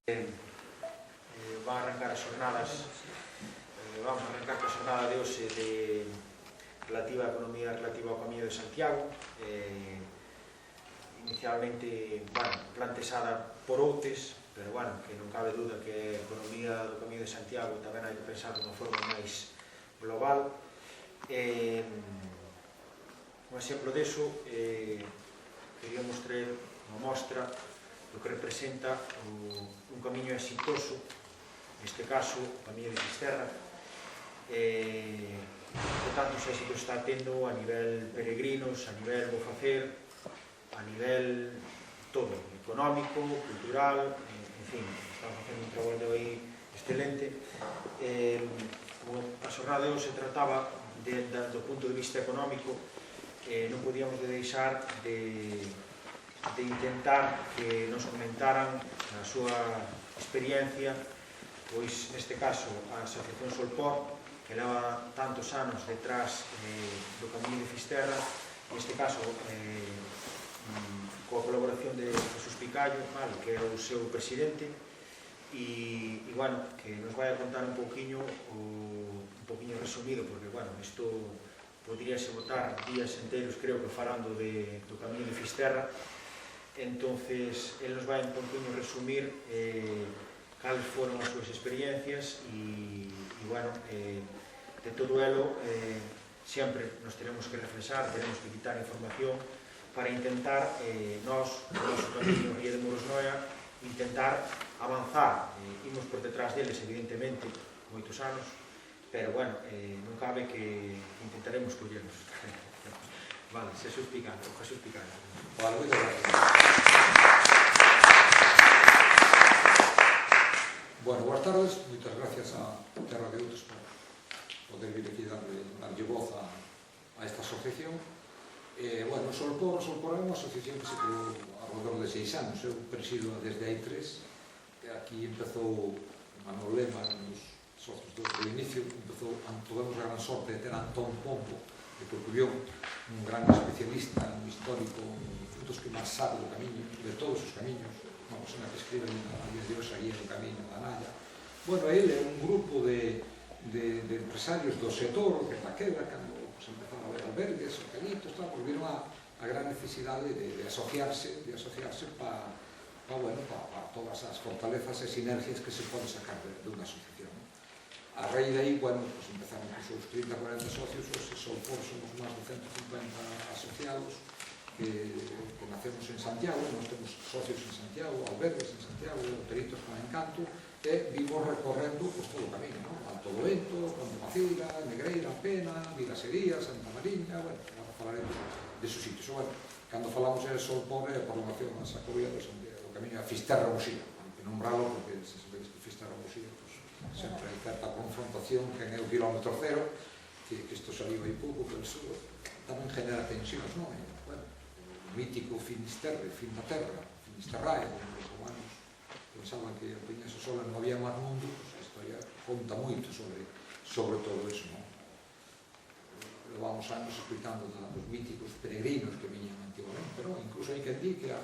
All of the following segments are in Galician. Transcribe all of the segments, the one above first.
Van arrancar as jornadas, vamos a arrancar a jornada de hoxe relativa á economía relativa ao Camiño de Santiago, inicialmente, plantexada por Outes, pero, que non cabe duda que a economía do Camiño de Santiago tamén hai que pensar de unha forma máis global. Un exemplo deso, queríamos traer unha mostra do que representa un camiño exitoso, neste caso, o Camiño de Fisterra, que tantos éxitos está tendo a nivel peregrinos, a nivel bo facer, a nivel todo, económico, cultural, en fin, estamos facendo un traballo aí excelente. Como a xornada de hoxe se trataba do punto de vista económico, non podíamos deixar de intentar que nos comentaran a súa experiencia, pois neste caso a Asociación Solpor, que leva tantos anos detrás do Camiño de Fisterra, neste caso coa colaboración de Jesús Picallo, que é o seu presidente, e que nos vai a contar un poquinho resumido, porque isto podríase botar días enteros, creo que falando do Camiño de Fisterra. Entonces, él nos vai un poquinho resumir cales foron as súas experiencias e de todo elo sempre nos teremos que reflexar, teremos que quitar información para intentar nós, o noso camiño Ría de Muros Noia, intentar avanzar. Imos por detrás deles, evidentemente, moitos anos, pero non cabe que intentaremos collernos. Vale, Jesús Picallo. Vale, moitas gracias. Bueno, boas tardes, moitas gracias a Terra de Outes por poder vir aquí darlle voz a esta asociación. Solpor é unha asociación que se creou ao redor de 6 anos. Eu presido desde hai 3. Aquí empezou Manuel Lema, os socios do inicio, tuvemos a gran sorte de ter a Antón Pombo de Corcubión, un gran especialista, un histórico, un dos que máis sabe do camiño, de todos os camiños, unha persona que escribe a días de hoxe aí no camiño da Nalla. Ele é un grupo de empresarios do sector que Paquera, cando empezaron a ver albergues, hotelitos, viron a gran necesidade de asociarse para todas as fortalezas e sinergias que se pode sacar dunha asociación. A raíz de aí, empezamos con os 30-40 socios, hoxe Solpor somos máis de 150 asociados que nacemos en Santiago, nós temos socios en Santiago, albergues en Santiago, hotelitos con Encanto, e vimos recorrendo todo o camiño, Alto do Vento, Ponte Maceira, Negreira, Pena, Vilasería, Santa Mariña, agora falaremos desos sitios. Cando falamos de Solpor é a prolongación a Xacobea do camiño a Fisterra-Muxía, que nombralo porque se sabedes que Fisterra-Muxía sempre hai certa confrontación que é o kilómetro cero, que isto saliu aí pouco, pero iso tamén genera tensións, non? O mítico Finisterre, fin da terra, Finisterrae, onde os romanos pensaban que a Peña Sola non había máis mundo, a historia conta moito sobre todo iso, non? Levamos anos explicando dos míticos peregrinos que viñan antigamente, pero incluso hai que dir que a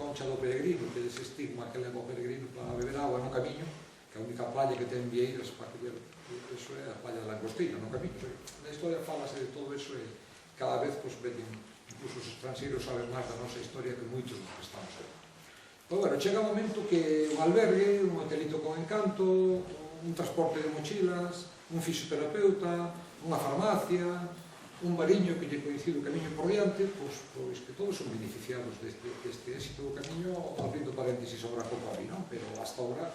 concha do peregrino, que ese estigma que leva o peregrino para beber agua no camiño, que a única playa que ten vieiras para que eso é a playa de Langostina, no camiño. Na historia falase de todo eso e cada vez veñen, incluso os estranxeiros saben máis da nosa historia que moitos dos que estamos aí. Chega un momento que un albergue, un hotelito con Encanto, un transporte de mochilas, un fisioterapeuta, unha farmacia, un bariño que lle coincide o camiño por diante, pois que todos son beneficiados deste éxito do camiño, abrindo paréntesis sobre a Cocobi, non? Pero hasta agora,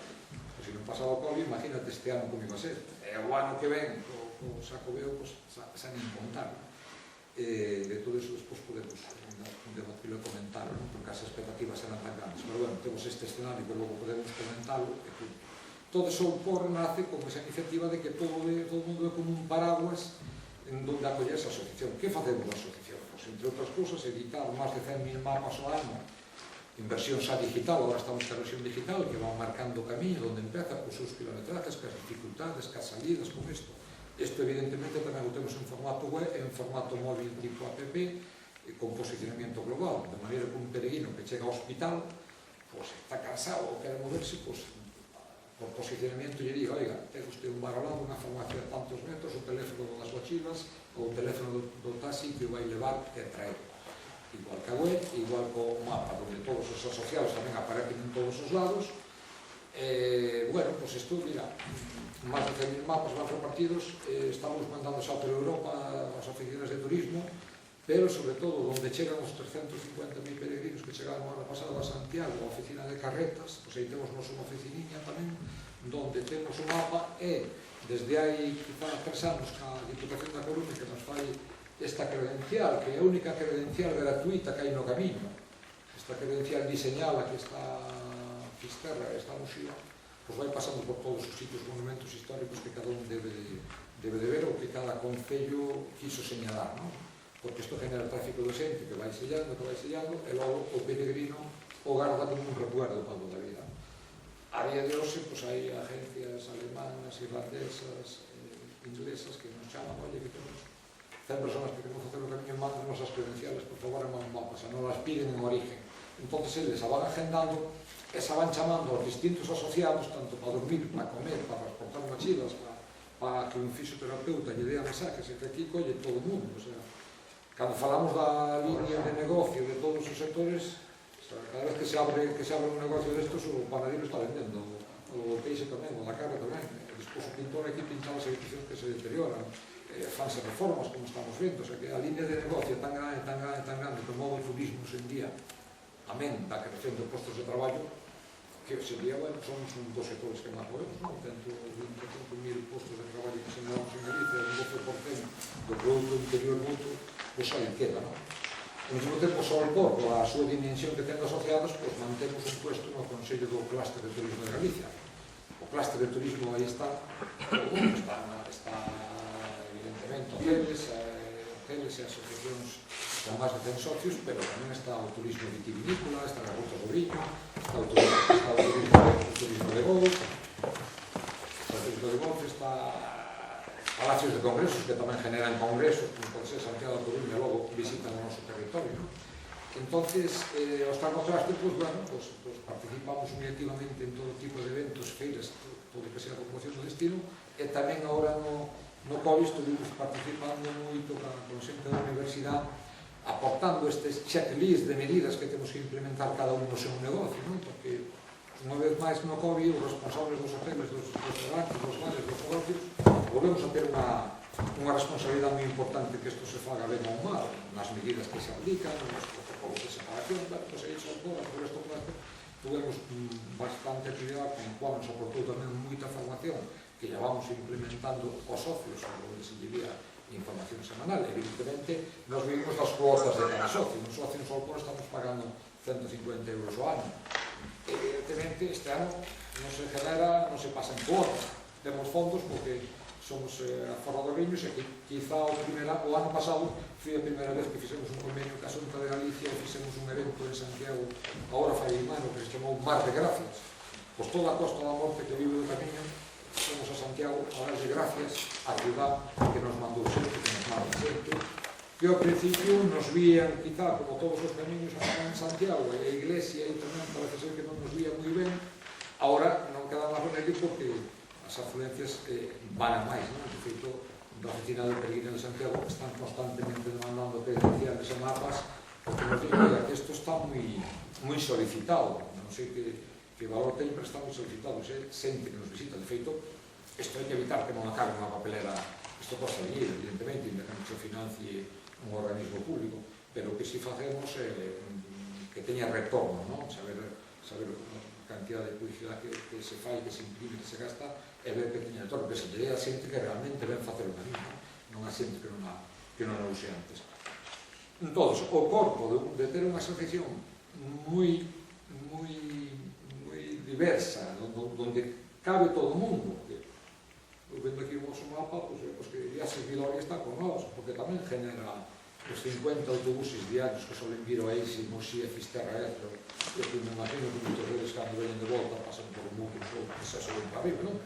se non pasaba o COVID, imagínate este ano como iba a ser. E o ano que ven, o Xacobeo, xa nin contar. De todo iso, despois podemos debatirlo e comentarlo, porque as expectativas eran tan grandes. Pero temos este escenario que logo podemos comentarlo. Todo Solpor nace con esa iniciativa de que todo o mundo é como un paraguas en donde acoller esa asociación. Que facemos na asociación? Entre outras cousas, editar máis de 100.000 mapas ao ano en versión xa digital. Agora estamos ca versión digital que van marcando o camiño onde empeza, cos seus kilometrajes, cas dificultades, cas salidas, con isto. Isto evidentemente tamén o temos en formato web e en formato móvil tipo app con posicionamiento global, de maneira que un peregrino que chega ao hospital está cansado ou quere moverse, por posicionamiento lle diga, oiga, ten usted un bar ao lado, unha farmacia de tantos metros, o teléfono das mochilas ou o teléfono do taxi que o vai levar e traer. Igual que a web, igual co mapa, onde todos os asociados tamén aparecen en todos os lados. Bueno, pues isto, mira, máis de 100.000 mapas van repartidos, estamos mandando xa por Europa as oficinas de turismo, pero sobre todo onde chegan os 350.000 peregrinos que chegaron a ano pasado a Santiago, a oficina de carretas, pois aí temos unha oficiniña tamén, donde temos un mapa e desde hai quizá 3 anos que a Diputación da Coruña que nos fai esta credencial, que é a única credencial gratuita que hai no camiño, esta credencial diseñada que está Fisterra, está Muxía, pois vai pasando por todos os sitios, monumentos históricos que cada un debe de ver ou que cada concello quiso señalar, non? Porque isto genera tráfico de xente que vai sellando, e logo o peregrino o garda como un recuerdo para toda a vida. A día de hoxe, pois hai agencias alemanas, irlandesas, inglesas que nos chaman, oye, que temos 100 personas que queremos facer o camiño, mandan nosas credenciales, por favor, en mapas, non las piden en origen. Entón, eles a van agendando e se van chamando aos distintos asociados, tanto para dormir, para comer, para transportar mochilas, para que un fisioterapeuta lle dé a mensajes, e que aquí colle todo o mundo. O sea, cando falamos da línea de negocio de todos os sectores, cada vez que se abre un negocio destos, o panadero está vendendo, o peixe tamén, o da carne tamén, despois o pintor aquí pinta as edificións que se deterioran, fanse reformas, como estamos vendo, o sea que a línea de negocio tan grande que move o turismo hoxe en día, amén da creación de postos de traballo, que hoxe en día, bueno, somos un dos sectores que máis movemos, non? 125.000 postos de traballo que se movemos en Galicia, un 12% do produto interior bruto, pois aí queda, non? Ao mesmo tempo, só o Porto, a súa dimensión que ten asociados, pois mantemos un puesto no Consello do Clúster de Turismo de Galicia. O Clúster de Turismo aí está evidentemente, hoteles e asociacións con máis de 100 socios, pero tamén está o turismo vitivinícola, está a Ruta do Viño, está o turismo de golf, está palacios de congresos que tamén generan congresos, como pode ser Santiago da Coruña, logo visitan o noso territorio, non? Entonces, os Carnoclaster, pues bueno, pues participamos moi activamente en todo tipo de eventos, feiras, todo o que sea promoción do destino, e tamén agora no COVID estuvimos participando moito con xente da universidade, aportando estes checklist de medidas que temos que implementar cada un no seu negocio, non? Porque unha vez máis no COVID, os responsables dos hoteles, dos restaurantes, dos bares, dos negocios, volvemos a ter unha responsabilidade moi importante que isto se faga ben ou mal, nas medidas que se aplican, nos protocolos de separación, pues aí son todas, por isto tuvemos bastante actividade, con cual nos aportou tamén moita formación que ya vamos implementando os socios, onde se llevía información semanal. Evidentemente, nos vimos das cuotas de cada socio. Un socio en Solpor estamos pagando 150 euros ao ano. Evidentemente, este ano non se genera, non se pasa en cuotas. Temos fondos porque somos aforradoriños e que quizá o ano pasado foi a primeira vez que fixemos un convenio ca Xunta de Galicia e fixemos un evento en Santiago, agora fai un ano, que se chamou Mar de Gracias. Pois toda a Costa da Morte que vive do camiño, fomos a Santiago a darle gracias á ciudad que nos mandou xente, que nos manda xente, que ao principio nos vían, quizá, como todos os camiños en Santiago, e a iglesia aí tamén parece ser que non nos vía moi ben. Agora non queda máis remedio porque as afluencias van a máis, non? De feito, da oficina do peregrino de Santiago están constantemente demandando credenciales e mapas, porque nos digo que isto está moi solicitado, non sei que valor ten, pero está moi solicitado, xente que nos visita. De feito, isto hai que evitar que non acabe unha papelera, isto costa dinheiro, evidentemente, ainda que non se financie un organismo público, pero o que si facemos é que teña retorno, non? Saber a cantidad de publicidade que se fai, que se imprime, que se gasta, e ver que teña retorno, que se lle dé a xente que realmente ven facer o camiño, non a xente que non a use antes. Entón, o corpo de ter unha asociación moi diversa, onde cabe todo o mundo. Vendo aquí o vosso mapa, pues que Viaxes Viloria está con nós, porque tamén genera os 50 autobuses diarios que solen vir ao Eixe, Muxía, Fisterra, Ézaro, e que me imagino que moitos deles cando venen de volta pasan por o mundo, que se solen para arriba, non?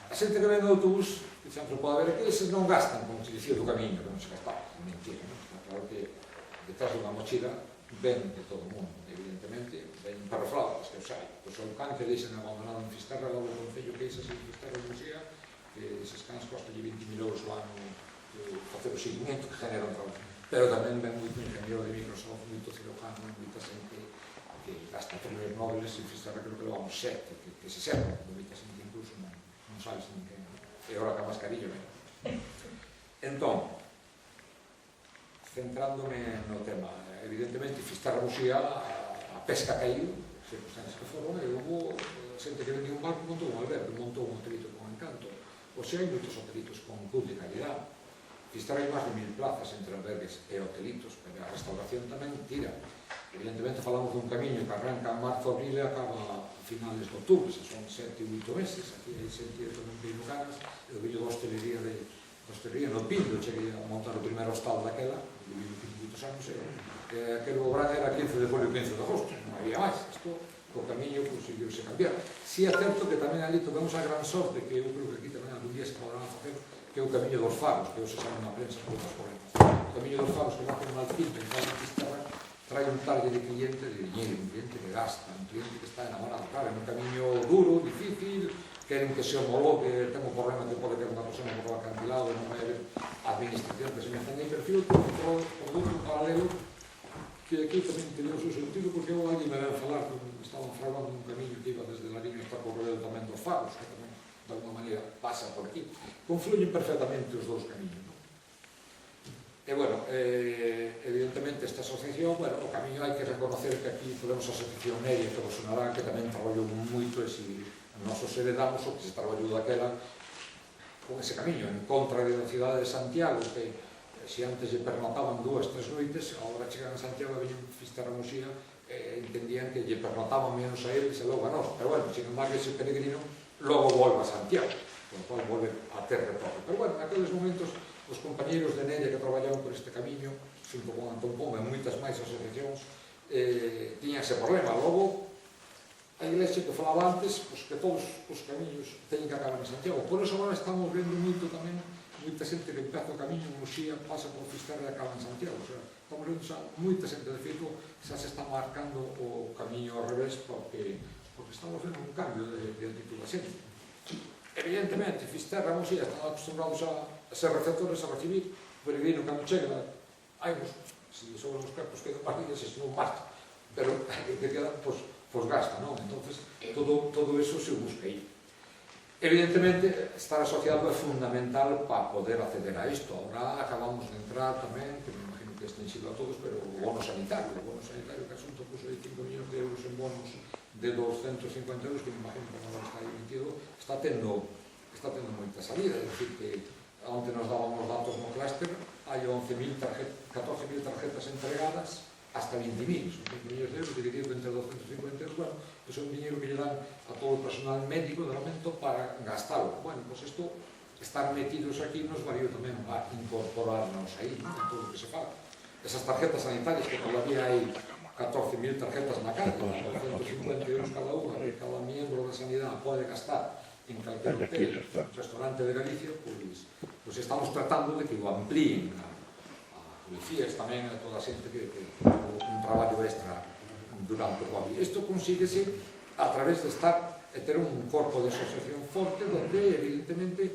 A xente que ven do autobús, que sempre pode haber aquí, eses non gastan, como se dicía, do camiño, que non se gastaba, mentira, non? Está claro que detrás dunha mochila ven de todo o mundo, evidentemente, ven para flautas, que os hai. Pois o can que deixan abandonado en Fisterra, logo o Concello que isas en Fisterra de Muxía, que eses cans costalle 20.000 euros o ano facer o seguimento que generan traballo. Pero tamén ven moito ingeniero de Microsoft, moito cirujano, moita xente que gasta premios Nobel, en Fisterra creo que levamos 7, que se servan, moita xente incluso non sabes nin que é hora que a mascarillo, non? Entón, centrándome no tema, evidentemente Fisterra Muxía, a pesca caíu, circunstancias que foron, e houve xente que vendía un barco, montou un albergue, montou un hotelito con Encanto. Oxe, hai moitos hotelitos con pool de calidad. Fisterra hai máis de 1000 plazas entre albergues e hotelitos, pero a restauración tamén tira. Evidentemente falamos dun camiño que arranca en marzo, abril e acaba a finales de outubro, son 7 ou 8 meses. Aquí hai xente que non pino ganas, e o vídeo da hostelería no Pindo, cheguei a montar o primeiro hostal daquela, o vídeo que moitos anos, e aquel obran era 15 de julio e 15 de agosto, non había máis. Isto, o camiño, conseguiuse cambiar. Si é certo que tamén ali tocamos a gran sorte, que eu creo que aquí tamén algún día se poderán facer, que é o camiño dos faros, que hoxe saben na prensa por outras correntas. O camiño dos faros que va con un alpinto en cada Fisterra, trae un target de cliente de dinheiro, un cliente que gasta, un cliente que está enamorado. Claro, é un camiño duro, difícil, queren que se homologue, ten un problema que pode ter unha persona por la acantilado, non vai haber administración que se me hacen aí, perfil, por outro paralelo, que aquí tamén tenía o seu sentido, porque eu alguén me ven falar que estaban fraguando un camiño que iba desde Lariño hasta Corredor tamén dos Faros, que tamén, de alguma maneira, pasa por aquí. Confluyen perfectamente os dous camiños. E, bueno, evidentemente, esta asociación, bueno, o camiño hai que reconocer que aquí podemos a asociación Neria, que vos sonará, que tamén traballou moito, e se nosos heredamos o que se traballou daquela con ese camiño, en contra da cidade de Santiago, que se antes lle pernotaban 2, 3 noites, agora chegan a Santiago e veñen Fisterra Muxía, entendían que lle pernotaban menos a eles e logo a nós. Pero, bueno, sin embargo, ese peregrino logo volve a Santiago, con o cual volve a ter retorno. Pero, bueno, naqueles momentos, os compañeiros de Neria que traballaban por este camiño, xunto con Antón Pomba e moitas máis asociacións, tiñan ese problema. Logo, a iglesia que falaba antes, pues, que todos os camiños teñen que acabar en Santiago. Por eso agora estamos vendo moito tamén moita xente que empeza o camiño en Muxía, pasa por Fisterra e acaba en Santiago. O sea, estamos vendo xa moita xente, de feito, xa se está marcando o camiño ao revés porque estamos vendo un cambio de actitud da xente. Evidentemente, Fisterra e Muxía están acostumbrados a ser receptores, a recibir o peregrino cando chega. Hai uns, se son os cartos quedan máis días, se non máis, pero que quedan, pues gasta, non? Entonces, todo eso se busca aí. Evidentemente, estar asociado é fundamental para poder acceder a isto. Ahora acabamos de entrar tamén, que me imagino que estén sido a todos, pero o bono sanitario, que asunto puso de 5 millóns de euros en bonos de 250 euros, que me imagino que agora está aí emitido, está tendo moita salida. É dicir, que onde nos dábamos datos no clúster, hai 14.000 tarjetas entregadas, hasta 20.000, son 20 millóns de euros, dividido entre 250 euros, bueno, pues é un dinero que lle dan a todo o personal médico de momento para gastarlo. Bueno, pues isto, estar metidos aquí nos variou tamén para incorporarnos aí, en todo o que se fala. Esas tarjetas sanitarias, que todavía hai 14.000 tarjetas na calle, 250 euros cada unha, que cada miembro da sanidade pode gastar en calquer hotel, restaurante de Galicia, pues estamos tratando de que o amplíen policías tamén, a toda a xente que un traballo extra durante o COVID. Isto consíguese a través de estar e ter un corpo de asociación forte donde, evidentemente,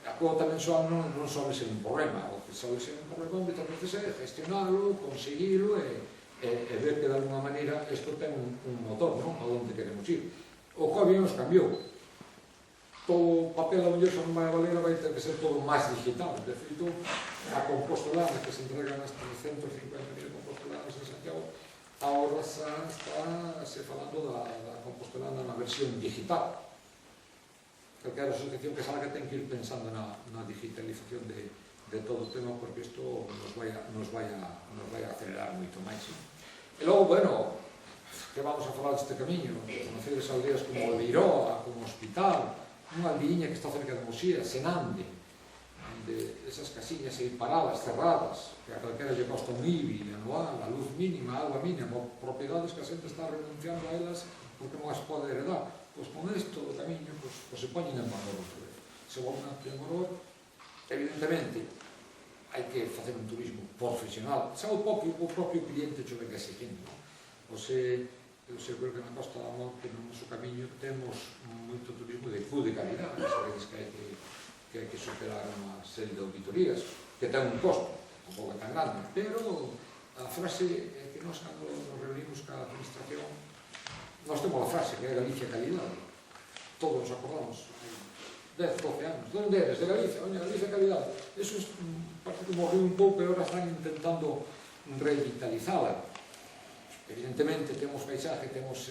a cuota mensual non sobe ser un problema. O que sobe ser un problema muchas veces é gestionarlo, conseguirlo e ver que de alguma maneira isto ten un motor, non? A onde queremos ir. O COVID nos cambiou. Todo o papel a mellor xa non vai a valer, vai ter que ser todo máis digital. De feito, a compostolana que se entregan as 350.000 compostolanas en Santiago, agora xa está se falando da compostolana na versión digital. Calquera asociación que salga ten que ir pensando na digitalización de todo o tema, porque isto nos vai a acelerar moito máis. E logo, bueno, que vamos a falar deste camiño? Conocedes aldeas como Leiroa, como Hospital, unha aldeíña que está cerca de Muxía, Senande, onde esas casiñas aí paradas, cerradas, que a calquera lle costa un IBI anual, a luz mínima, a agua mínima, propiedades que a xente está renunciando a elas porque non as pode heredar. Pois con isto do camiño, se poñen en valor, se volven a ter en valor. Evidentemente, hai que facer un turismo profesional, xa o propio cliente xo ven que se quende, non? Eu creo que na Costa da Morte, no noso camiño, temos moito turismo de calidad, sabedes que hai que superar unha serie de auditorías, que ten un costo, un pouco tan grande, pero a frase é que nós, cando nos reunimos ca administración, nós temos a frase que é Galicia calidade. Todos nos acordamos, 10, 12 anos. De onde eres? De Galicia. Oye, Galicia calidade. Eso parece que morreu un pouco e agora están intentando revitalizala. Evidentemente, temos paisaje, temos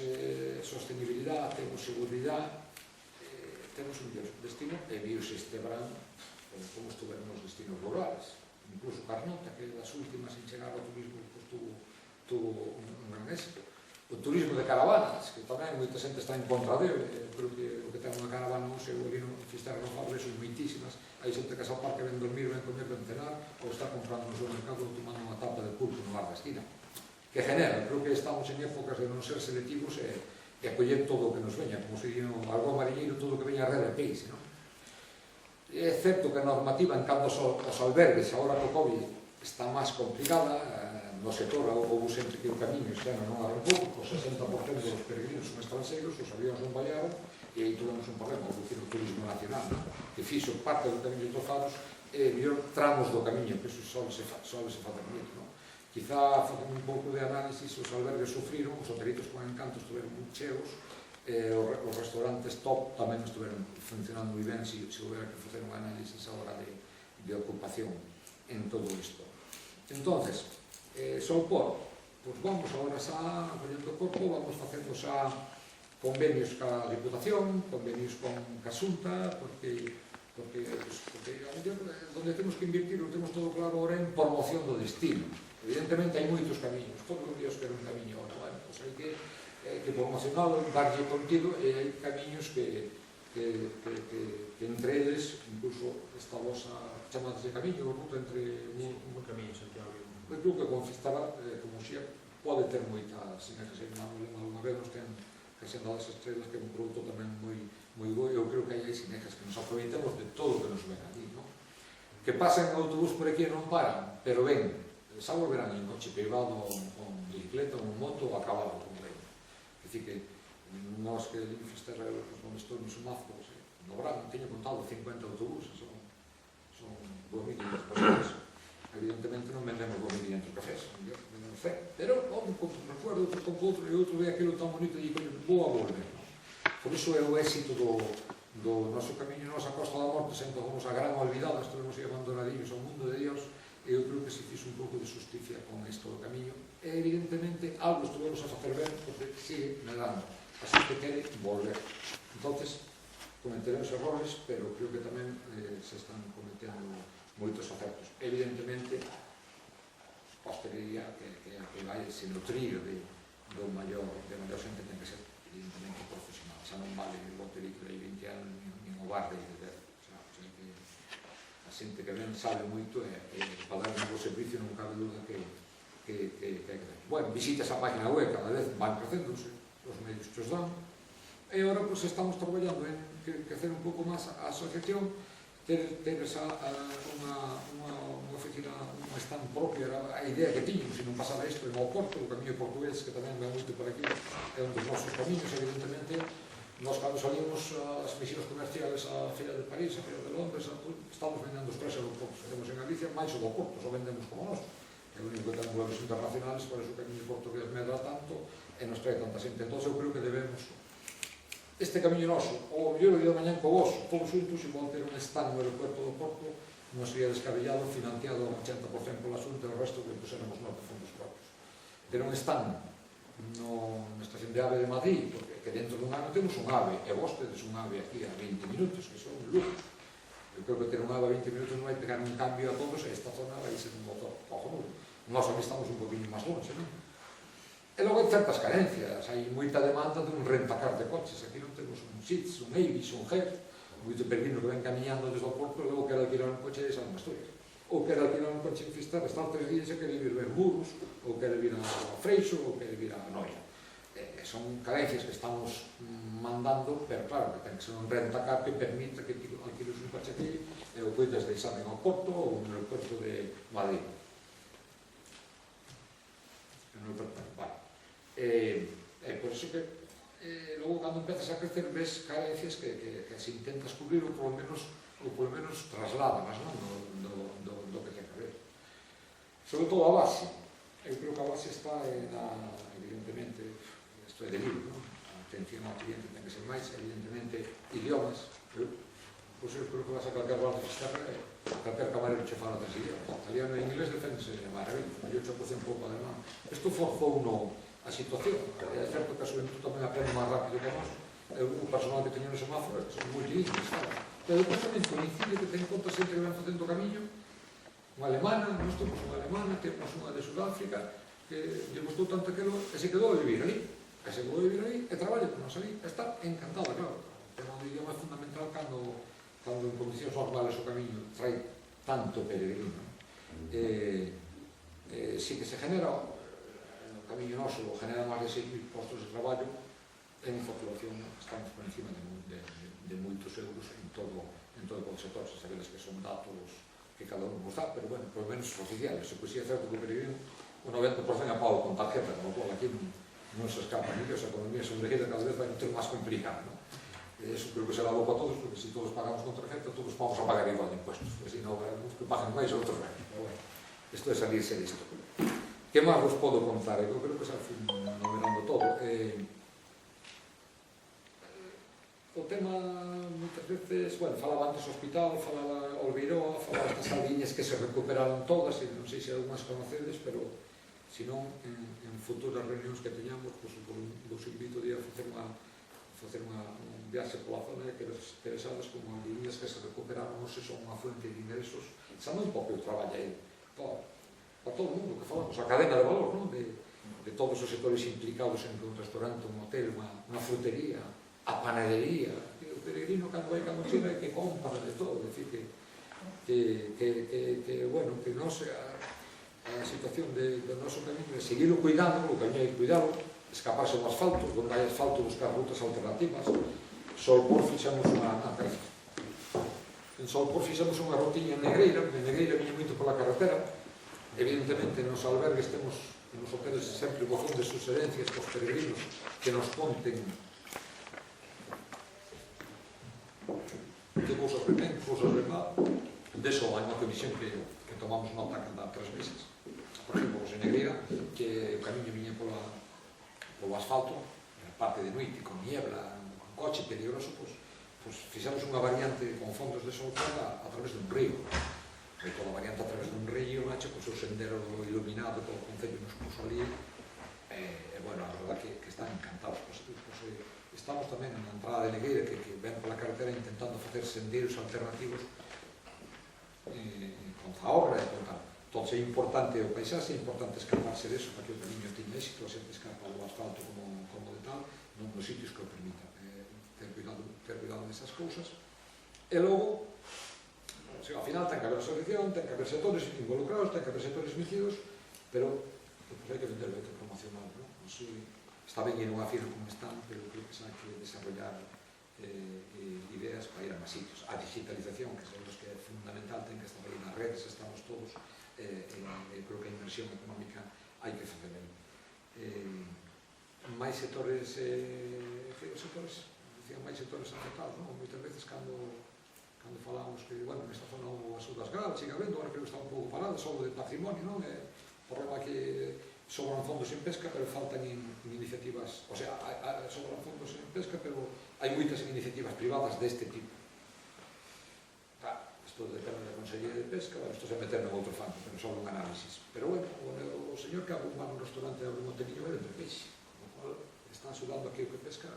sostenibilidade, temos seguridade, temos un destino, e viuse este verano, como estuveron os destinos rurales. Incluso Carnota, que é das últimas en chegar ao turismo, tuvo un gran éxito. O turismo de caravanas, que tamén moita xente está en contra dele, creo que o que ten unha caravana non sei, ali no Fisterra non falo, son moitísimas, hai xente que xa parque ven dormir, ven comer, ven cenar, ou está comprando no seu mercado tomando unha tapa de pulpo no bar da esquina, que genera, creo que estamos en épocas de non ser selectivos e acoller todo o que nos veña, como se diría algo mariñeiro, todo o que veña a rede de peixe, non? É certo que a normativa en canto aos albergues, agora co COVID, está máis complicada, no sector houve sempre que o camiño este ano non arrancou, o 60% dos peregrinos son estranxeiros, os avións non vallaron, e aí tuvemos un problema, o turismo nacional, que fixo parte do camiño dos faros e mellor tramos do camiño, que eso só se facer bonito, non? Quizá facendo un pouco de análisis, os albergues sufriron, os hotelitos con Encanto estuveron moi cheos, os restaurantes top tamén estuveron funcionando moi ben, se houbera que facer un análisis agora de ocupación en todo isto. Entonces, Solpor, pois vamos agora xa collendo o corpo, vamos facendo xa convenios ca Diputación, convenios con Casunta, porque a mellor onde temos que invertir, o temos todo claro ahora en promoción do destino. Evidentemente hai moitos camiños, todos os días quero un camiño ahora, bueno, pois hai que promocionalo, darlle contido, e hai camiños que entre eles, incluso esta vosa chamada de camiño, o ruta entre un camiño, Santiago. Eu creo que con Fisterra, como xía, pode ter moitas sinergias. Unha vez nos ten que sen dadas estrelas, que é un produto tamén moi bo, e eu creo que hai sinergias que nos aproveitemos de todo o que nos ven aquí, non? Que pasen en autobús por aquí e non paran, pero ven, xa volverán en coche privado, con bicicleta, con moto, ou a cabalo, como ven. É dicir que nós que en Fisterra, onde estou no Sumazo, no Brano, teño contado 50 autobuses, son 2.000 personas. Evidentemente non vendemos 2.500 cafés, pero recuerdo outro con outro e outro ve aquilo tan bonito e digo, vou a volver. Por iso é o éxito do noso camiño, nosa Costa da Morte, sempre fomos a gran olvidada, estuvemos aí abandonadillos ao mundo de Dios, e eu creo que se fixe un pouco de justicia con isto do camiño, e evidentemente algo estuvemos a facer ben, porque sigue medando, así que quere volver. Entonces, cometeremos errores, pero creo que tamén se están cometendo moitos acertos. Evidentemente, a hostelería que vai se nutrir do maior xente ten que ser evidentemente profesional. Xa non vale o hotel que hai 20 anos nin o bar de idear. A xente que ven sabe moito e para dar un bo servicio non cabe duda que hai que ver. Bueno, visitas a página web, cada vez van crecéndose os medios que os dan, e agora estamos traballando en crecer un pouco máis a asociación, ter unha oficina, un stand propio, era a idea que tiñamos, se non pasara isto en Oporto, o camiño portugués, que tamén vai moito por aquí, é un dos nosos camiños, evidentemente. Nós, cando salimos as misións comerciales a Feira de París, a Feira de Londres, estamos vendendo os tres aeroportos que temos en Galicia, máis o do Porto, só vendemos como nós. É o único que temos vuelos internacionales, por eso o camiño portugués medra tanto e nos trae tanta xente. Entón, eu creo que debemos este camiño noso, ou o mellor o día de mañan co vosso, todos xuntos, igual ter un stand no aeropuerto do Porto, non sería descabellado, financiado ao 80% pola Xunta, e o resto que puséramos nós de fondos propios. Ter un stand na estación de AVE de Madrid, porque que dentro dun ano temos un AVE, e vos tedes un AVE aquí a 20 minutos, que son un lujo. Eu creo que ter un AVE a 20 minutos non vai pegar un cambio a todos, e esta zona vai ser un motor cojonudo. Nós aquí estamos un poquinho máis longe, non? E logo hai certas carencias, hai moita demanda dun rentacar de coches, aquí non temos un SITS, un Avis, un GER, moito peregrino que ven camiñando desde o Porto e logo quere alquilar un coche de San Asturias, ou quere alquilar un coche en Fisterra, estar 3 días e quere vir ver Muros, ou quere vir a Freixo, ou quere vir a Noia. Son carencias que estamos mandando plazo, pero claro, que ten que ser un rentacar que permita que ti alquiles un coche aquí e o puides de examen ao Porto ou no aeroporto de Madrid. Vale. Por iso que logo cando empezas a crecer ves carencias que se intentas cubrir ou polo menos trasladas, non? Do que ten que ver. Sobre todo a base. Eu creo que a base está evidentemente, isto é de libro, non? A atención ao cliente ten que ser máis, evidentemente, idiomas. Pois eu creo que vas a calquer bar de Fisterra e calquer camarero che fala 3 idiomas. Italiano e inglés defendese de maravilla, e 8% pouco alemán. Isto forzou a situación. É certo que a xuventud tamén aprende máis rápido que nós. O personal que teño no semáforo é que son multilingües, claro. Pero depois tamén coincide que ten conta xente que ven facendo o camiño. Unha alemana, nós temos unha alemana, temos unha de Sudáfrica, que lle gustou tanto aquilo, e se quedou a vivir ali. E se quedou a vivir ali, e traballa con nós ali. Está encantada, claro. O tema do idioma é fundamental cando en condicións normales o camiño trae tanto peregrino. Si que se genera, o camiño noso genera máis de 6.000 postos de traballo, en facturación estamos por encima de moitos euros en todo o sector. Se sabedes que son datos que cada uno vos dá, pero bueno, por lo menos oficiales. Se pois é certo que o peregrino, o 90% a pago con tarjeta, como por aquí non se escapa ni que a economía submergida cada vez vai ter máis complicado, non? Eso creo que será bo para todos, porque se todos pagamos con tarjeta, todos vamos a pagar igual de impuestos, porque se non, uns que pagan máis, outros menos. Pero bueno, isto é salirse disto. Que máis vos podo contar? Eu creo que xa fui numerando todo. O tema, moitas veces, bueno, falaba antes do hospital, falaba Olveiroa, falaba estas saldiñas que se recuperaron todas, e non sei se algunhas conocedes, pero se non, en futuras reunións que teñamos, vos invito a facer un viaxe pola zona e que vedes interesadas como as liñas que se recuperaron non se son unha fuente de ingresos, xa non porque eu traballei para todo o mundo que falamos, a cadena de valor, non? De todos os sectores implicados en un restaurante, un hotel, unha frutería, a panadería, o peregrino cando vai ca mochila e que compra de todo, é dicir que bueno, que nos a situación do noso camiño é seguirlo cuidando, o camiño é cuidado, escaparse do asfalto, onde hai asfalto buscar rutas alternativas. Solpor fixamos en Solpor fixamos unha rutiña en Negreira viña moito pola carretera. Evidentemente nos albergues temos, nos hoteles sempre bozón de sucedencias cos peregrinos que nos conten que cousas ven, cousas ven mal. Deso hai unha comisión que tomamos nota cada 3 meses. Por exemplo, en Negreira, que o camiño viña polo asfalto, a parte de noite, con niebla, con coche peligroso, pois fixamos unha variante con fondos de Solpor a través dun río. E toda a variante a través dun río, nacho, con o seu sendero iluminado, todo o concello nos puso ali, e, bueno, a verdad que están encantados. Estamos tamén na entrada de Negreira, que ven pola carretera intentando facer senderos alternativos con zaobra e con tal. Entón, é importante o paisaxe, é importante escaparse deso para que o camiño teña éxito, a xente escapa do asfalto como de tal, non nos sitios que o permitan. Ter cuidado desas cousas. E logo, ao final ten que haber asociación, ten que haber sectores involucrados, ten que haber sectores metidos, pero hai que vender, hai que promocionar, non? Está ben ir unha fila como están, pero creo que se hai que desarrollar ideas para ir a máis sitios. A digitalización, que sabemos que é fundamental, ten que estar aí nas redes, estamos todos, creo que a inversión económica hai que facer aí. Máis sectores máis sectores afectados, non? Moitas veces cando falamos que, bueno, nesta zona o asunto das graves, siga vendo, agora creo que está un pouco parado, só de patrimonio, non? O problema é que sobran fondos en pesca, pero faltan iniciativas, o sea, sobran fondos en pesca, pero hai moitas iniciativas privadas deste tipo. Claro, isto depende da Consellería de Pesca, bueno, isto se meter no outro fango, pero só un análisis. Pero bueno, o señor que abre un restaurante, abre un hotelillo, vende peixe, con o cual está axudando a que o que pesca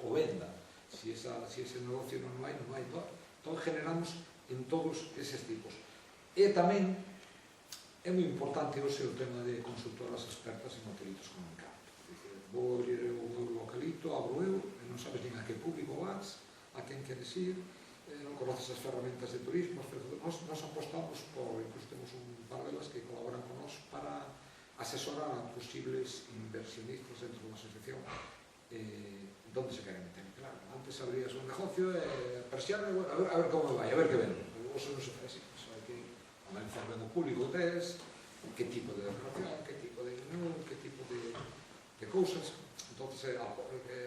o venda. Si ese negocio non hai, entón generamos en todos eses tipos. E tamén é moi importante hoxe o tema de consultoras expertas en hotelitos comunicados. Vou abrir o meu localito, abro eu, e non sabes nin a que público vas, a quen queres ir, non conoces as ferramentas de turismo, nos apostamos por, incluso temos un par delas que colaboran con nós para asesorar a posibles inversionistas dentro da asociación donde se queren meter. Claro, antes entonces abrías un negocio, persiana, bueno, a ver como vai, a ver que ven. O sea, non se fai así, hai que analizar ben o público que tes, que tipo de decoración, que tipo de menú, que tipo de cousas. Entonces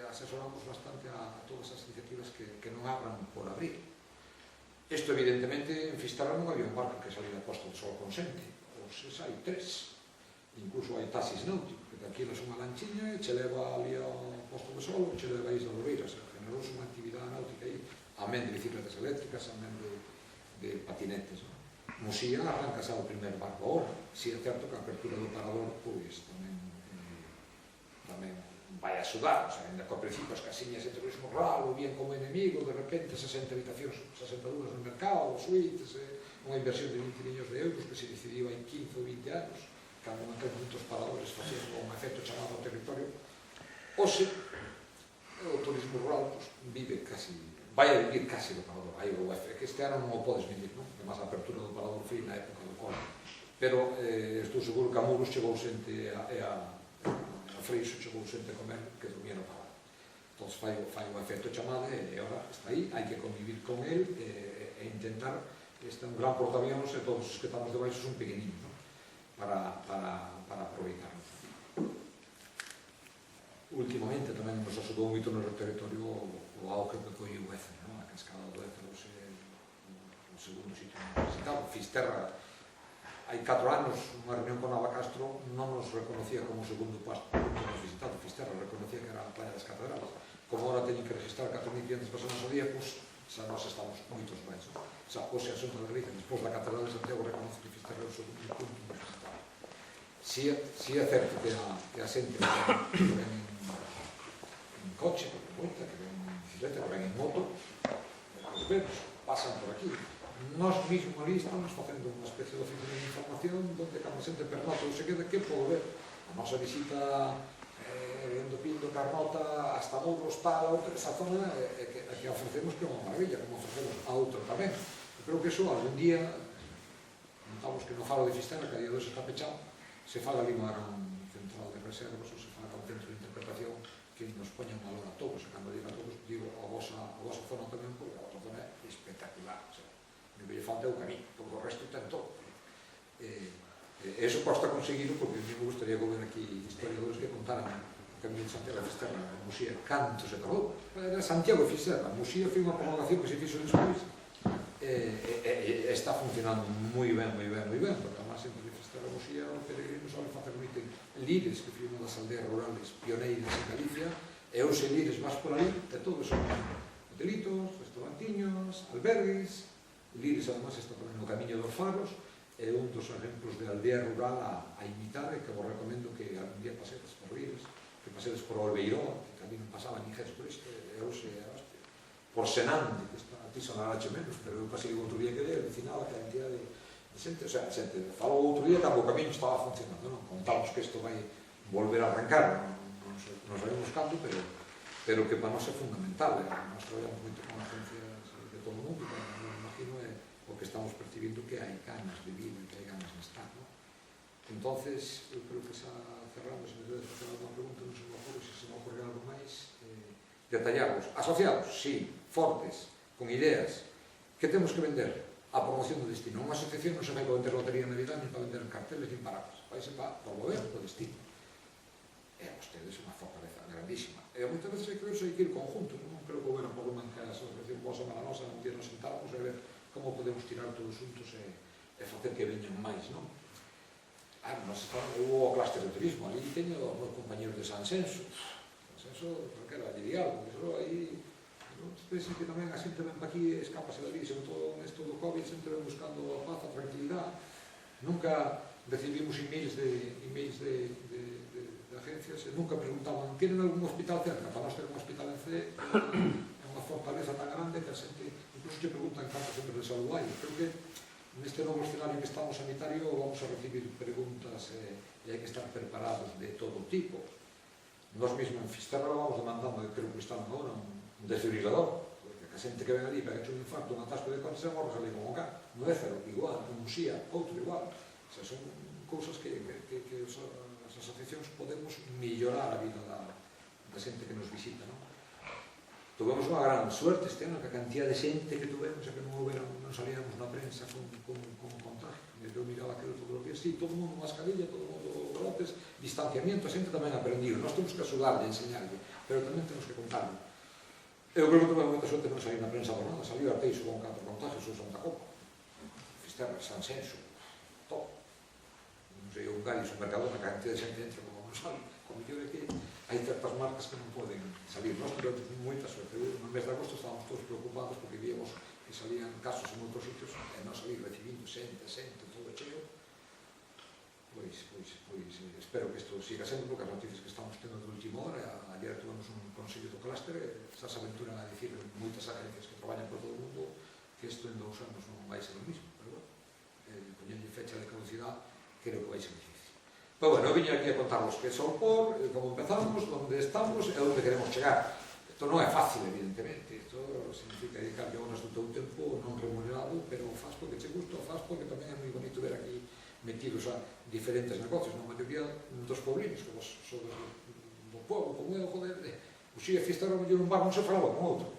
asesoramos bastante a todas as iniciativas que non abran por abrir. Isto evidentemente en Fisterra non había un barco que salía da Costa do Sol con xente, ou se hai 3, incluso hai taxis náuticos, que te alquilas unha lanchiña e che leva ali ao Posto do Sol ou che leva a Isla de Beiras, generouse unha actividade náutica aí, amén de bicicletas eléctricas, amén de patinetes. Musía arranca xa o primer barco agora, si é certo que a apertura do parador pois tamén vai axudar, o sea, ainda que ao principio as casiñas de turismo rural o bien como enemigo, de repente 60 habitacións, 62 no mercado, suites, unha inversión de 20 millones de euros que se decidiu hai 15 ou 20 anos, cando manter moitos paradores facendo un efecto chamado ao territorio. Oxe, o turismo rural pues, vive casi, vai a vivir casi do parador, hai o UF, que este ano non o podes vivir, non? Además a apertura do parador foi na época do COVID, pero estou seguro que a Muros chegou xente e a Freixo chegou xente a comer que dormía no parador. Entón fai o efecto chamada e agora está aí, hai que convivir con el e intentar, este é un gran portaaviones e todos os que estamos debaixo son pequeninos, ¿no? para aproveitarnos. Últimamente tamén nos axudou moito no territorio o auge que colleu o Écer, ¿no? A cascada do Écer o segundo sitio visitado. Fisterra, hai 4 anos, unha reunión con Nava Castro non nos reconocía como segundo pasto que nos visitado. Fisterra reconocía que era a playa das Catedrales. Como ahora teñen que registrar 4.500 personas ao día, pois xa nós estamos moitos máis. Xa, hoxe a Xunta de Galicia, despois da Catedral de Santiago, reconoce que Fisterra é o segundo punto máis visitado. Si é certo que a xente que ven en coche, que ven en bicicleta, que ven en moto, os vemos, pasan por aquí. Nós mismo ali estamos facendo unha especie de oficina de información donde cada xente pernota ou se queda que pode ver a nosa visita vendo Pindo, Carnota hasta Mouros, tal, outra, esa zona que ofrecemos que é unha maravilla, como ofrecemos a outra tamén. Eu creo que iso algún día notamos que no falo de Fisterra, que a día de hoxe está pechado, se fala ali unha gran central de reservas ou se fala un centro de interpretación que nos poña un valor a todos, e cando digo a todos digo a vosa zona tamén, porque a vosa zona é espectacular, o sea, o que lle falta é o camiño, todo o resto ten todo. Eso costa conseguirlo porque a mí me gustaría ver aquí historiadores que contaran o camiño de Santiago de Fisterra, a Muxía, canto se tardou. Era Santiago de Fisterra, a Muxía foi unha prolongación que se fixo despois e está funcionando moi ben, porque además entre Fisterra e Muxía o peregrino sabe facer moito Lires, que foi unha das aldeas rurales pioneiras en Galicia, e hoxe Lires vas por ali, e todos son hotelitos, restaurantiños, albergues. Lires además está tamén no camiño dos faros, é un dos exemplos de aldea rural a imitar e que vos recomendo que algún día pasedes por Lires, que pasedes por Olbeirón, que tamén non pasaba ni gesto por isto, e hoxe por Senande, que está a ti sonarache menos, pero eu pasei outro día que é alucinada a cantidad de xente, o sea, xente, falo outro día cando o camiño estaba funcionando, non? Contamos que isto vai volver a arrancar, non sabemos cando, pero que para nós é fundamental, nós traballamos moito con agencias de todo o mundo, e me imagino o que estamos percibindo que hai ganas de vir, que hai ganas de estar, non? Entonces, eu creo que xa cerramos, se me debes facer alguna pregunta, non se me ocorre, se me ocorre algo máis, detallarvos. Asociados, sí, fortes, con ideas. Que temos que vender? A promoción do destino. Unha asociación non se vai para vender lotería na Navidad, ni para vender carteles, ni paradas. Vaise para promover o destino. E a vostedes unha fortaleza grandísima. E moitas veces hai que ver se hai que ir conjunto. Non creo que houbera problema en que a asociación vosa Malanosa un día nos sentáramos e ver como podemos tirar todos juntos e facer que veñan máis, non? Hubo o clúster de turismo, ali teño os compañeros de San Senso. Porque era ideal, porque aí pensen que tamén a xente ven para aquí e escapase da vida, sobre todo nesto do COVID, xente ven buscando a paz, a tranquilidade. Nunca recibimos emails de agencias e nunca preguntaban, ¿tienen algún hospital cerca? Para nós ter un hospital en C é unha fortaleza tan grande que a xente incluso te preguntan cantos centros de saúde hai. Creo que neste novo escenario que estamos sanitario vamos a recibir preguntas e hai que estar preparados de todo tipo. Nós mesmo en Fisterra vamos demandando, creo que están agora, un desfibrilador, porque a xente que ven ali para que un infarto, un atasco de coche, se morre ali como cá. No Ézaro, igual, no Muxía, outro igual. O sea, son cousas que as asociacións podemos mellorar a vida da xente que nos visita, non? Tuvemos unha gran suerte este ano, que a cantidad de xente que tuvemos, e que non salíamos na prensa con contagio. Eu miraba aquilo todos os días, sí, todo o mundo mascarilla, todo o mundo brotes, distanciamiento, a xente tamén aprendido. Nós temos que axudarle, enseñarle, pero tamén temos que contarlo. Eu creo que tuve moita suerte non salir na prensa por nada, saliu Arteixo con 4 contagios, ou Santa Copa, Fisterra, San Senso, todo. Non sei, un Gales, un Mercadona, que a cantidad de xente entra como non sale. O mellor é que hai certas marcas que non poden salir. Nós tivemos moita suerte. No mes de agosto estábamos todos preocupados porque víamos que salían casos en outros sitios e non salir recibindo xente, todo cheo. Pois espero que isto siga sendo, porque as noticias que estamos tendo de última hora, ayer tuvemos un consello do clúster, xa se aventuran a dicir moitas agencias que traballan por todo o mundo que isto en 2 anos non vai ser o mismo, pero bueno, poñendo fecha de caducidade, creo que vai ser difícil. Pero bueno, eu viño aquí a contarvos que é Solpor, como empezamos, onde estamos e onde queremos chegar. Isto non é fácil, evidentemente, isto significa dedicarlle horas do teu tempo non remunerado, pero faz porque che gusta, faz porque tamén é moi bonito ver aquí metidos a diferentes negocios, na maioría dos pobliños, que vos sodes do povo, como eu, joder, o xía fiesta era mellor un bar non se falaba con outro.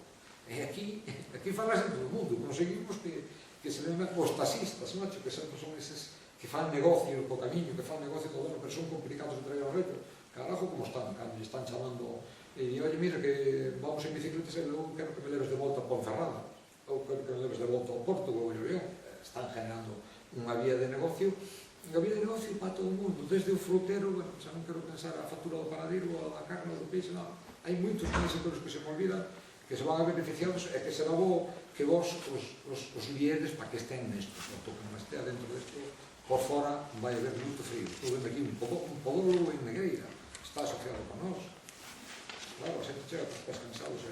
E aquí falas en todo o mundo, conseguimos que se ven os taxistas, macho, que sempre son eses que fan negocio co camiño, que fan negocio todo, pero son complicados de traer ao reto. Carajo, como están, cando lle están chamando, e oye, mira, que vamos en bicicletas e eu quero que me leves de volta a Ponferrada, ou quero que me leves de volta ao Porto, ou ao Lloreón. Están generando unha vía de negocio para todo o mundo, desde o frutero, bueno, xa non quero pensar a factura do panadero, a da carne, do peixe, nada. Hai moitos máis sectores que se me olvidan, que se van a beneficiados e que será bo que vos os liedes para que estén nestos, porque non estea dentro desto, por fora vai haber moito frío. Estou vendo aquí un podólogo en Negreira, está asociado con nós. Claro, a xente chega para os cansados e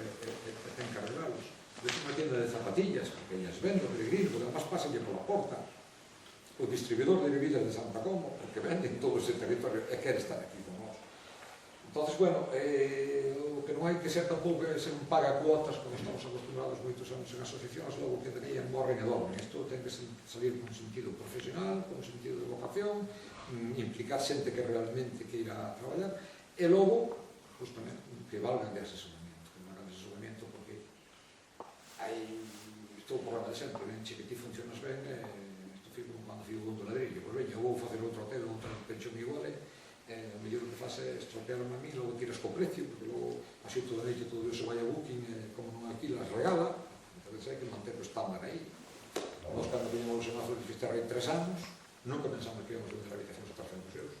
ten que arreglalos. Ves unha tienda de zapatillas, que ellas vendo, peregrino, porque además pásenlle pola porta. O distribuidor de bebidas de Santa Comba, porque venden todo ese territorio e quere estar aquí con nós. Entón, bueno, o que non hai que ser tampouco é ser un paga cuotas, como estamos acostumbrados moitos anos en asociacións, logo que tenían morren e dormen. Isto ten que salir con sentido profesional, con sentido de vocación, implicar xente que realmente queira traballar, e logo, justamente, que valgan de asesoramiento, porque hai, isto é o problema de sempre, che que ti funcionas ben, isto fico cando fico con do ladrillo, pois veña, vou facer outro hotel, outra pensión igual, o mellor que faz é estropearme a mí, logo tiras co precio, porque logo a xito da leite todo iso vai a Booking, como non alquilas, regala, entón hai que manter o estándar aí. Nós, cando viñamos en Azul de Fisterra hai 3 anos, nunca pensamos que íamos vender habitacións a 300 euros.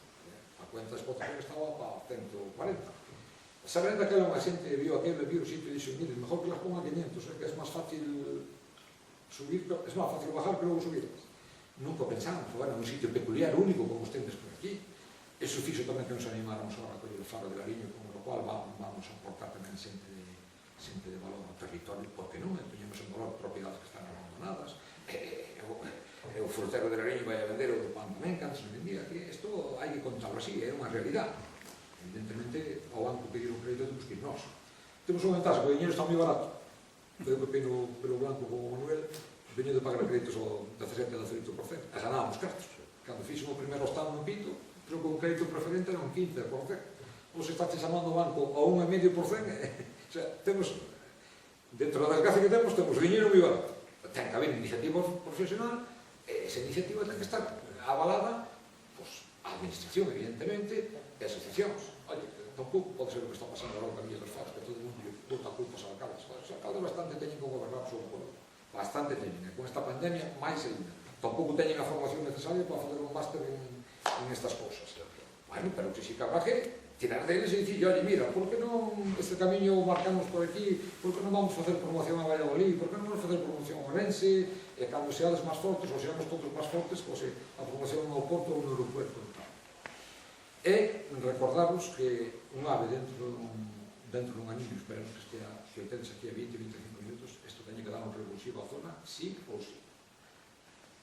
A cuenta de explotación estaba para 140. Sabendo que era unha xente, viu aquel, viu o sitio e dixo, mire, mejor que las ponga 500, que é máis fácil subir, é máis fácil bajar que logo subir. Nunca pensamos, bueno, un sitio peculiar, único, como ustedes por aquí. Eso fixo tamén que nos animáramos a recoller o Faro de Lariño, con o cual vamos a aportar tamén xente de valor ao territorio, porque non, poñemos en valor propiedades que están abandonadas, o frutero de Lariño vai a vender o do pan tamén, que antes non vendía, que isto hai que contarlo así, é unha realidade. Evidentemente, ao banco pedir un crédito temos que ir nós. Temos unha ventaja, que o dinheiro está moi barato. Eu que pino pelo blanco como Manuel, veño de pagar créditos ao 17 a 18%, e ganábamos cartos. Cando fixo o primeiro estado no Pinto, creo que o crédito preferente era un 15%. Ou se está chamando o banco a 1,5%, o sea, temos, dentro da desgracia que temos dinheiro moi barato. Ten que haber iniciativa profesional, e esa iniciativa ten que estar avalada, pois, a administración, evidentemente, e asociacións. Oye, tampouco pode ser o que está pasando agora en Camilla dos Faros, que todo o mundo bota culpas aos alcaldes. Os alcaldes bastante teñen con gobernar o seu pueblo. Bastante teñen. E con esta pandemia, máis ainda. Tampouco teñen a formación necesaria para fazer un máster en estas cousas. Bueno, pero que si cabrá que tirar deles e dicir, oye, mira, por que non este camiño marcamos por aquí, por que non vamos facer promoción a Valladolid, por que non vamos facer promoción a Orense, e cando seades máis fortes, ou seamos todos máis fortes, pois a promoción ao Porto ou no aeropuerto. E recordaros que un ave dentro dun anillo, esperamos que o tenes aquí a 20-25 minutos, isto teñe que dar un revulsivo á zona, sí ou sí.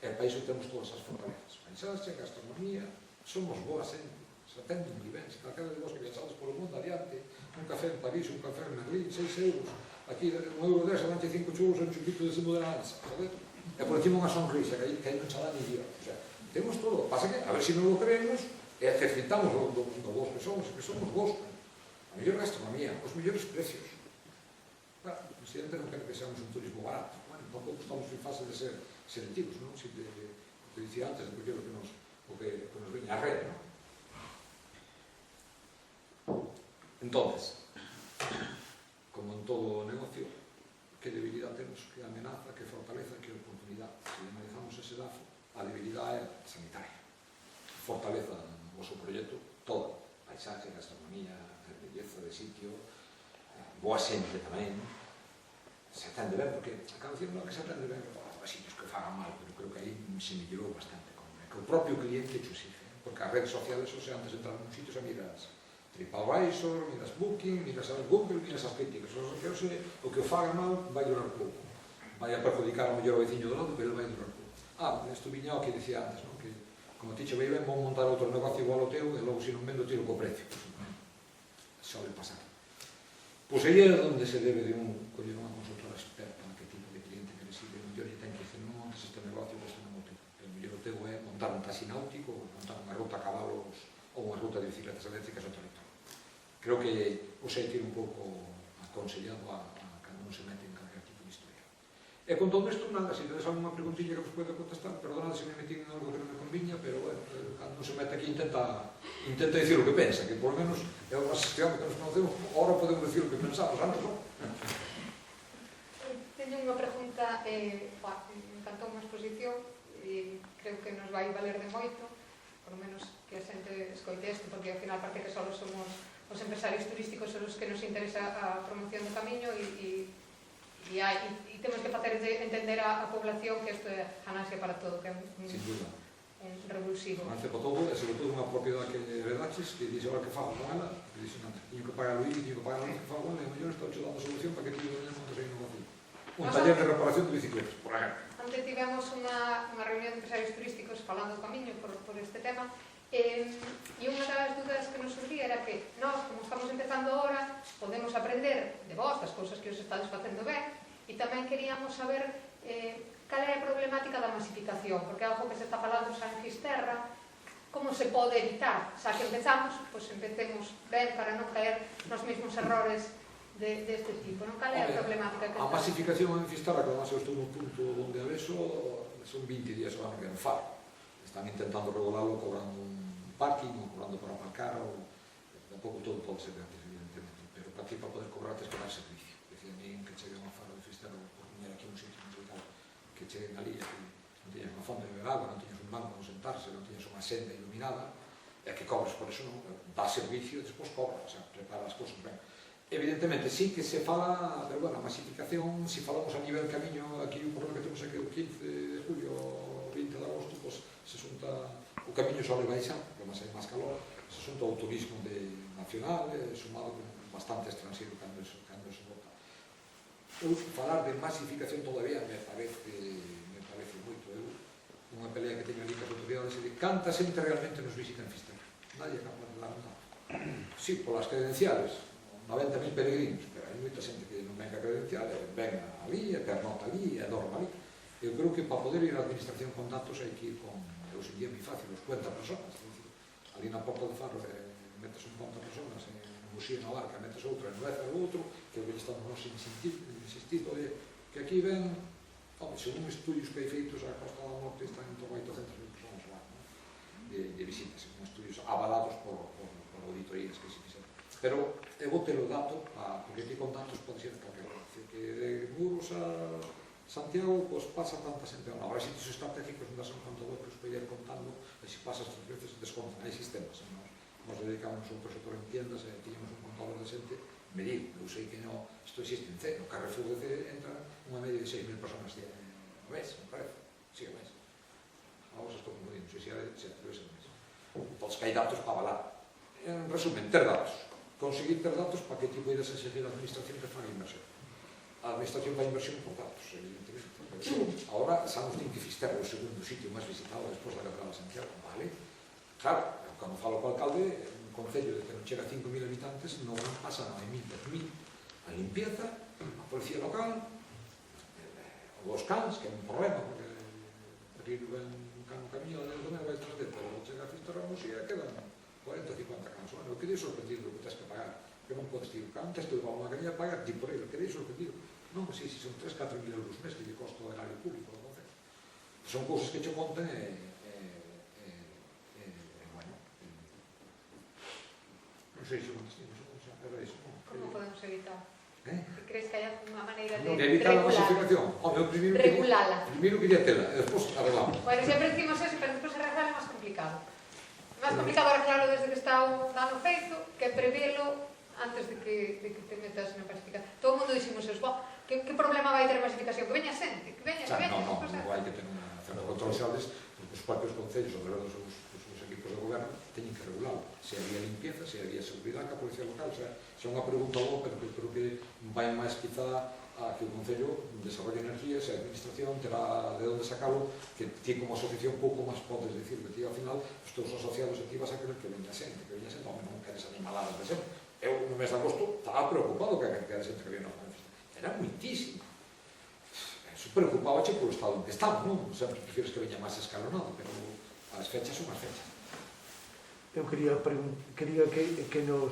E para iso temos todas as fortalezas, paisaxe, gastronomía, somos boa xente, se atende moi ben, se calquera de vos que viaxades polo mundo adiante, un café en París, un café en Berlín, 6 euros, aquí €1 avante 5 churros en un chupito de cimo de la ancha, e por encima unha sonrisa, que aí non chala ni día, o sea, temos todo, pasa que, a ver se non o creemos, e ejercitamos do vos que somos vos, a mellor gastronomía, os mellores precios. presidente non quere que seamos un turismo barato. Bueno, tampouco estamos en fase de ser selectivos, non? Si de dicía antes, de porque o que nos veña a red, non? Entonces, como en todo negocio, que debilidad temos, que amenaza, que fortaleza, que oportunidade. Se analizamos ese DAFO, a debilidade é sanitaria. Fortaleza no vosso proxecto, toda. Paisaje, gastronomía, belleza de sitio, boa xente tamén. Se atende ben, porque a canción non é que se atende ben, os sitios que fagan mal, pero creo que aí se mellorou bastante. Que o propio cliente te exige, porque as redes sociales, o sea, antes de entrar nun sitio, xa miras TripAdvisor, miras Booking, miras Google, miras as críticas. O que o faga mal vai durar pouco. Vai a perjudicar ao mellor o veciño do lado, pero vai durar pouco. Isto viña o que dicía antes, non? Que como ti che vai ben, vou montar outro negocio igual ao teu, e logo se non vendo tiro co precio. Sole pasar. Pois aí é onde se debe de coller unha consultora experta en que tipo de cliente que recibe. O mellor lle ten que dicir, non montes este negocio, este non o teu. O mellor o teu é montar un taxi náutico, montar unha ruta a cabalos ou unha ruta de bicicletas eléctricas ao territorio. Creo que o sei ir un pouco aconsellado a cando non se mete en calquer tipo de historia. E con todo isto, nada, se tedes alguna preguntilla que vos pode contestar, perdonad se me metí en algo que non me conviña, pero bueno, cando non se mete aquí intenta dicir o que pensa, que por lo menos é unha sesión que nos conocemos, ahora podemos dicir o que pensamos, antes non? Teño unha pregunta, me encantou unha exposición, e creo que nos vai valer de moito, por lo menos que a xente escoite isto, porque ao final parece que só somos os empresarios turísticos son os que nos interesa a promoción do camiño e temos que facer entender a población que isto é ganancia para todo, que é un revulsivo. Ganancia para todo, e sobre todo unha propiedade que heredaches, que dixe ahora que fago con ela, que dixe, non, teño que pagar o IBI, teño que pagar o que fago con ela, e o mellor estou dando solución para que ti non montes aí negocio. Un taller de reparación de bicicletas, por exemplo. Antes tivemos unha reunión de empresarios turísticos falando do camiño por este tema, e unha das dúdas que nos surgía era que nós, como estamos empezando agora, podemos aprender de vos, das cousas que os estades facendo ben, e tamén queríamos saber cal é a problemática da masificación, porque é algo que se está falando xa en Fisterra, como se pode evitar, xa que empezamos, pois empecemos ben para non caer nos mesmos errores deste tipo, non? Cal é a problemática que a masificación en Fisterra, que además eu estou no punto onde a beso, son 20 días o ano que non falo. Están intentando regularlo cobrando un parking ou cobrando por aparcar, ou tampouco todo pode ser gratis, evidentemente, pero para ti, para poder cobrar, tens que dar servicio. Decía a mí que chegue a unha faro de Fisterra, por poner aquí un sitio complicado, que cheguen ali e que non teñas unha fonte de beber agua, non teñas un banco onde sentarse, non teñas unha senda iluminada, e que cobres por eso, non? Dá servicio e despois cobra, o sea, prepara as cousas ben. Evidentemente, sí que se fala, pero bueno, a masificación, se falamos a nivel camiño, aquí o problema que temos é que o 15 de julio, 20 de agosto, pues, se xunta o camiño só le baixa, porque máis hai máis calor, se xunta o turismo nacional, sumado con bastante estranxeiro cando se vota. Eu, falar de masificación todavía me parece moito. Unha pelea que teño ali que as autoridades é de canta xente realmente nos visita en Fisterra. Nadie é capaz de dar nada. Sí, polas credenciales, 90.000 peregrinos, pero hai moita xente que non venga a credencial, ven ali, pernota ali, e dorma ali. Eu creo que para poder ir á administración con datos hai que ir con, hoxe en día é moi fácil, os 50 personas, ali na porta do Faro metes un 50 personas, en Muxía na Barca metes outra, en Nueza o outro, que é o que estamos nos insistindo de que aquí ven, según estudios que hai feitos, a Costa da Morte están en torno a 800.000 personas lá, de visitas, según estudios avalados por auditorías que se fixeron. Pero eu vou ter o dato, porque aquí con datos pode ser calquer cosa, que de Muros a Santiago, pues pasa tanta xente. Ahora, sitios estratégicos onde son contador que os pode ir contando, e se pasas 3 veces descontan. Hai sistemas. Nos dedicamos a outro sector en tiendas e tiñamos un contador de xente medir. Eu sei que non, isto existe en C, no Carrefour de entra unha media de 6.000 personas no mes, me parece. Sí, o mes. Vamos, estou confundindo, non sei se é o mes. Entón, que hai datos para avalar. En resumen, ter datos. Conseguir ter datos para que ti poidas exigir a administración que faga inversión. A administración da inversión por datos, evidentemente. Agora, sabemos que Fisterra é o segundo sitio máis visitado despois da Catedral de Santiago, vale? Claro, cando falo co alcalde, un concello de que non chega a 5.000 habitantes, non pasa nada, 1.000, 10.000. A limpieza, a policía local, os cans, que é un problema, porque rir ben un can camiño de domingo vai tras dentro, pero chega a Fisterra a Muxía, quedan 40 ou 50 cans. Bueno, eu quedei sorprendido que tens que pagar, que non podes ir, can, tens que levar unha caña a pagar, ti por ele, quedei sorprendido. Non, si, son 3-4 mil euros mes que lle costo o erario público do Concello. Son cousas que che conten bueno, non sei se era iso, non? Como podemos evitar? Que crees que hai alguna maneira de evitar a masificación? Home, regulala? Primeiro que lle tela, e despois arreglamos. Bueno, sempre decimos eso, pero despois arreglar é máis complicado. É máis complicado arreglarlo desde que está o dano feito que prevelo antes de que te metas na pacificación. Todo o mundo dixemos eso, que problema vai ter a pacificación? Que veña xente, que veña. Non, hai que ter unha zona de control xales, porque os propios concellos, ao lado dos seus equipos de goberno, teñen que regularlo. Se había limpieza, se había seguridade, que a policía local, o sea, é unha pregunta boa, pero que creo que vai máis quizá a que o Concello desarrolle energías e a administración terá de onde sacalo, que ti como asociación pouco máis podes decir, que ti ao final os teus asociados aquí vas a querer que veña xente, home, non queres animaladas de xente. Eu no mes de agosto estaba preocupado que a xente que viene na manifestación. Era muitísimo. Eso preocupabache polo estado en que estamos, non? Sempre prefieres que veña máis escalonado, pero as fechas son as fechas. Eu quería que nos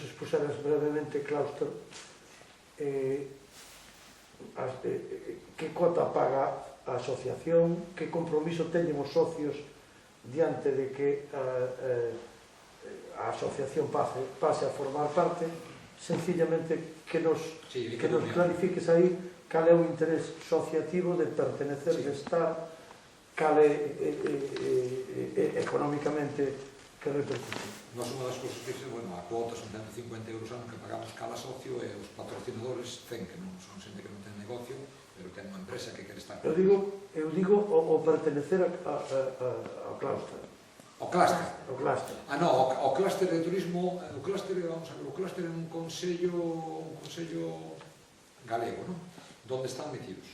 expuseras brevemente, Clauster, que cota paga a asociación, que compromiso teñen os socios diante de que a asociación pase a formar parte, sencillamente que nos clarifiques aí cal é o interés asociativo de pertenecer, de estar, cal é económicamente que repercute. Nós unha das cousas que a cuota son 150 euros ano que pagamos cada socio e os patrocinadores 100, que non son xente que non ten negocio, pero ten unha empresa que quere estar. Eu digo o pertenecer ao Clauster. O clúster. O Clauster. O clúster de turismo, o clúster é un consello galego, non? Donde están metidos.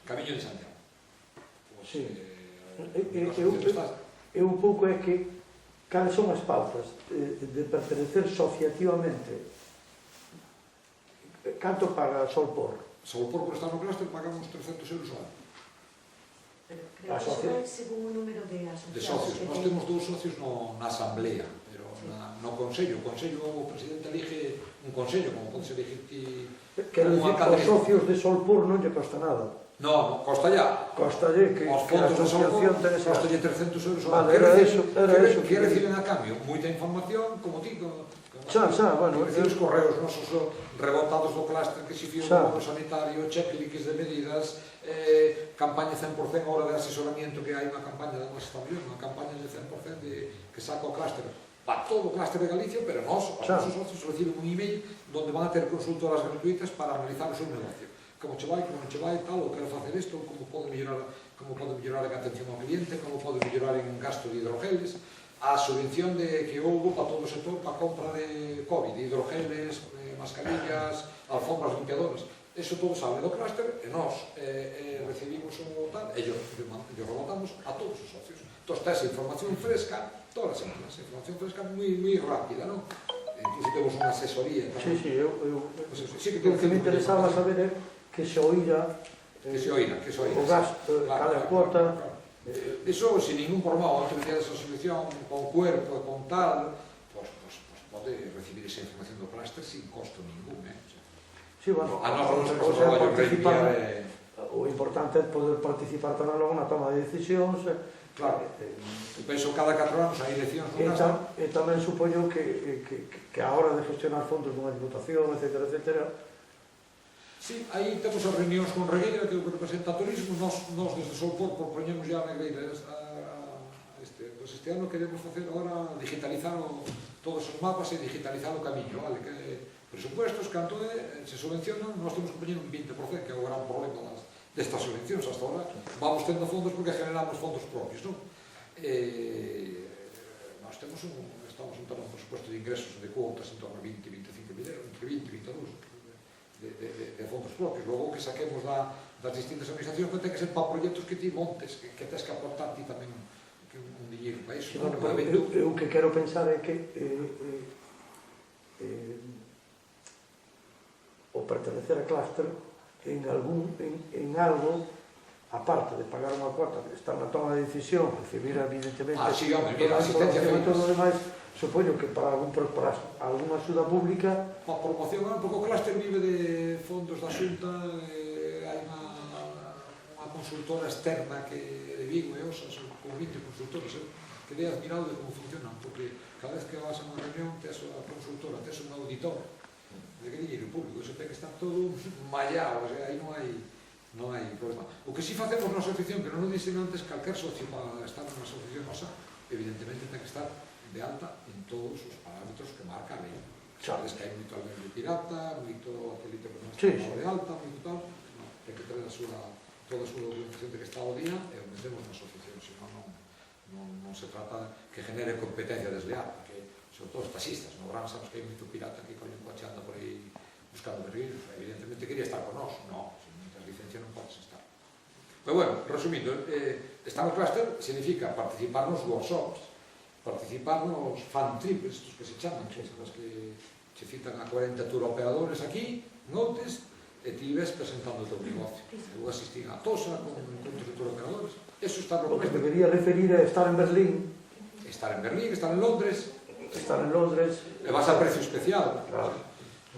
Camiño de Santiago. Sí. Eu un pouco é que cales son as pautas de pertenecer asociativamente. Canto paga Solpor? Solpor, por estar no clúster, pagamos 300 euros ao ano. Creo que son según o número de asociados. De socios. Nós temos 2 socios na asamblea, pero no consello. O consello, o presidente elige un consello, como pode ser elegir ti... Quero dicir que os socios de Solpor non lle costa nada. Non, costalle. Costalle que a asociación ten esa... Costalle 300 euros ao ano. Que reciben a cambio? Moita información, como ti, bueno, os correos nosos rebotados do clúster que se fiou no sanitario, checklists de medidas, campaña 100% a hora de asesoramiento, que hai unha campaña da nosa estación, unha campaña de 100% que saca o clúster para todo o clúster de Galicia, pero os nosos socios reciben un email onde van a ter consultoras gratuitas para analizar o seu negocio. Como che vai, como non che vai, tal, ou quero facer isto, como pode mellorar en atención ao cliente, como pode mellorar en gasto de hidrogeles, a subvención que houve para todo o sector para a compra de COVID, hidrogeles, mascarillas, alfombras limpiadoras. Eso todo sale do clúster e nós recibimos o tal e yo rebotamos a todos os socios. Entón, tes información fresca todas as semanas, información fresca moi rápida, non? Incluso temos unha asesoría. Sí, o que me interesaba saber é que se oíra o gasto, cada cuota. Iso, sin ningún problema, antes de esa asociación, con cuerpo e con tal, pues pode recibir esa información do clúster sin costo ningún, Sí, bueno, o importante é poder participar tamén logo na toma de decisións. Claro, penso cada 4 anos hai eleccións no caso. E tamén supoño que a hora de gestionar fondos dunha diputación, etc. Sí, aí temos as reunións con Regueira, que é o que representa a turismo. Nós desde Solpor propoñemos ya a Regueira este ano queremos facer agora digitalizar todos os mapas e digitalizar o camiño, vale? Que presupuestos, canto se subvencionan, nós temos que poñer un 20%, que é o gran problema destas subvencións hasta ahora. Vamos tendo fondos porque generamos fondos propios, non? Nós estamos en torno a un presupuesto de ingresos de cuotas en torno a 20-25 mil euros, entre 20 e 22 de fondos propios. Logo que saquemos das distintas administracións, que ten que ser para proxectos que ti montes, que tens que aportar ti tamén un dinheiro para iso. Eu que quero pensar é que o pertenecer a clúster en algo, aparte de pagar unha cuota, estar na toma de decisión, recibir evidentemente asistencia e todo o demais, supoño que para alguna axuda pública. A promoción é un pouco clúster, vive de fondos da Xunta, hai unha consultora externa que de Vigo e Osa, son como 20 consultoras, quedei admirado de como funcionan, porque cada vez que vas a unha reunión tes a consultora, tes un auditor de que dinheiro público, eso ten que estar todo mallado, o sea, aí non hai problema. O que si facemos na asociación, que non nos dicen antes, calquer socio para estar na asociación nosa, evidentemente ten que estar de alta en todos os parámetros que marca a lei. Sabes que hai moito albergue pirata, moito hotelito que non está de alta, moito tal, ten que ter toda a súa documentación de que está ao día e o metemos na asociación, senón non se trata que genere competencia desleal, porque sobre todo os taxistas, no Gran sabes que hai moito pirata que colle un coche anda por aí buscando berridos, evidentemente quería estar con nós, non, se non tens licencia non podes estar. Pero bueno, resumindo, estar no cluster significa participar nos workshops, participar nos fan trips, estos que se chaman, que son os que se citan a 40 tour operadores aquí, noutes, e ti ves presentando o teu negocio. Eu asistí a Tosa con encontros de tour operadores, eso está no O que cluster. debería referir é estar en Berlín, Estar en Berlín, estar en Londres, e vas a precio especial. Claro.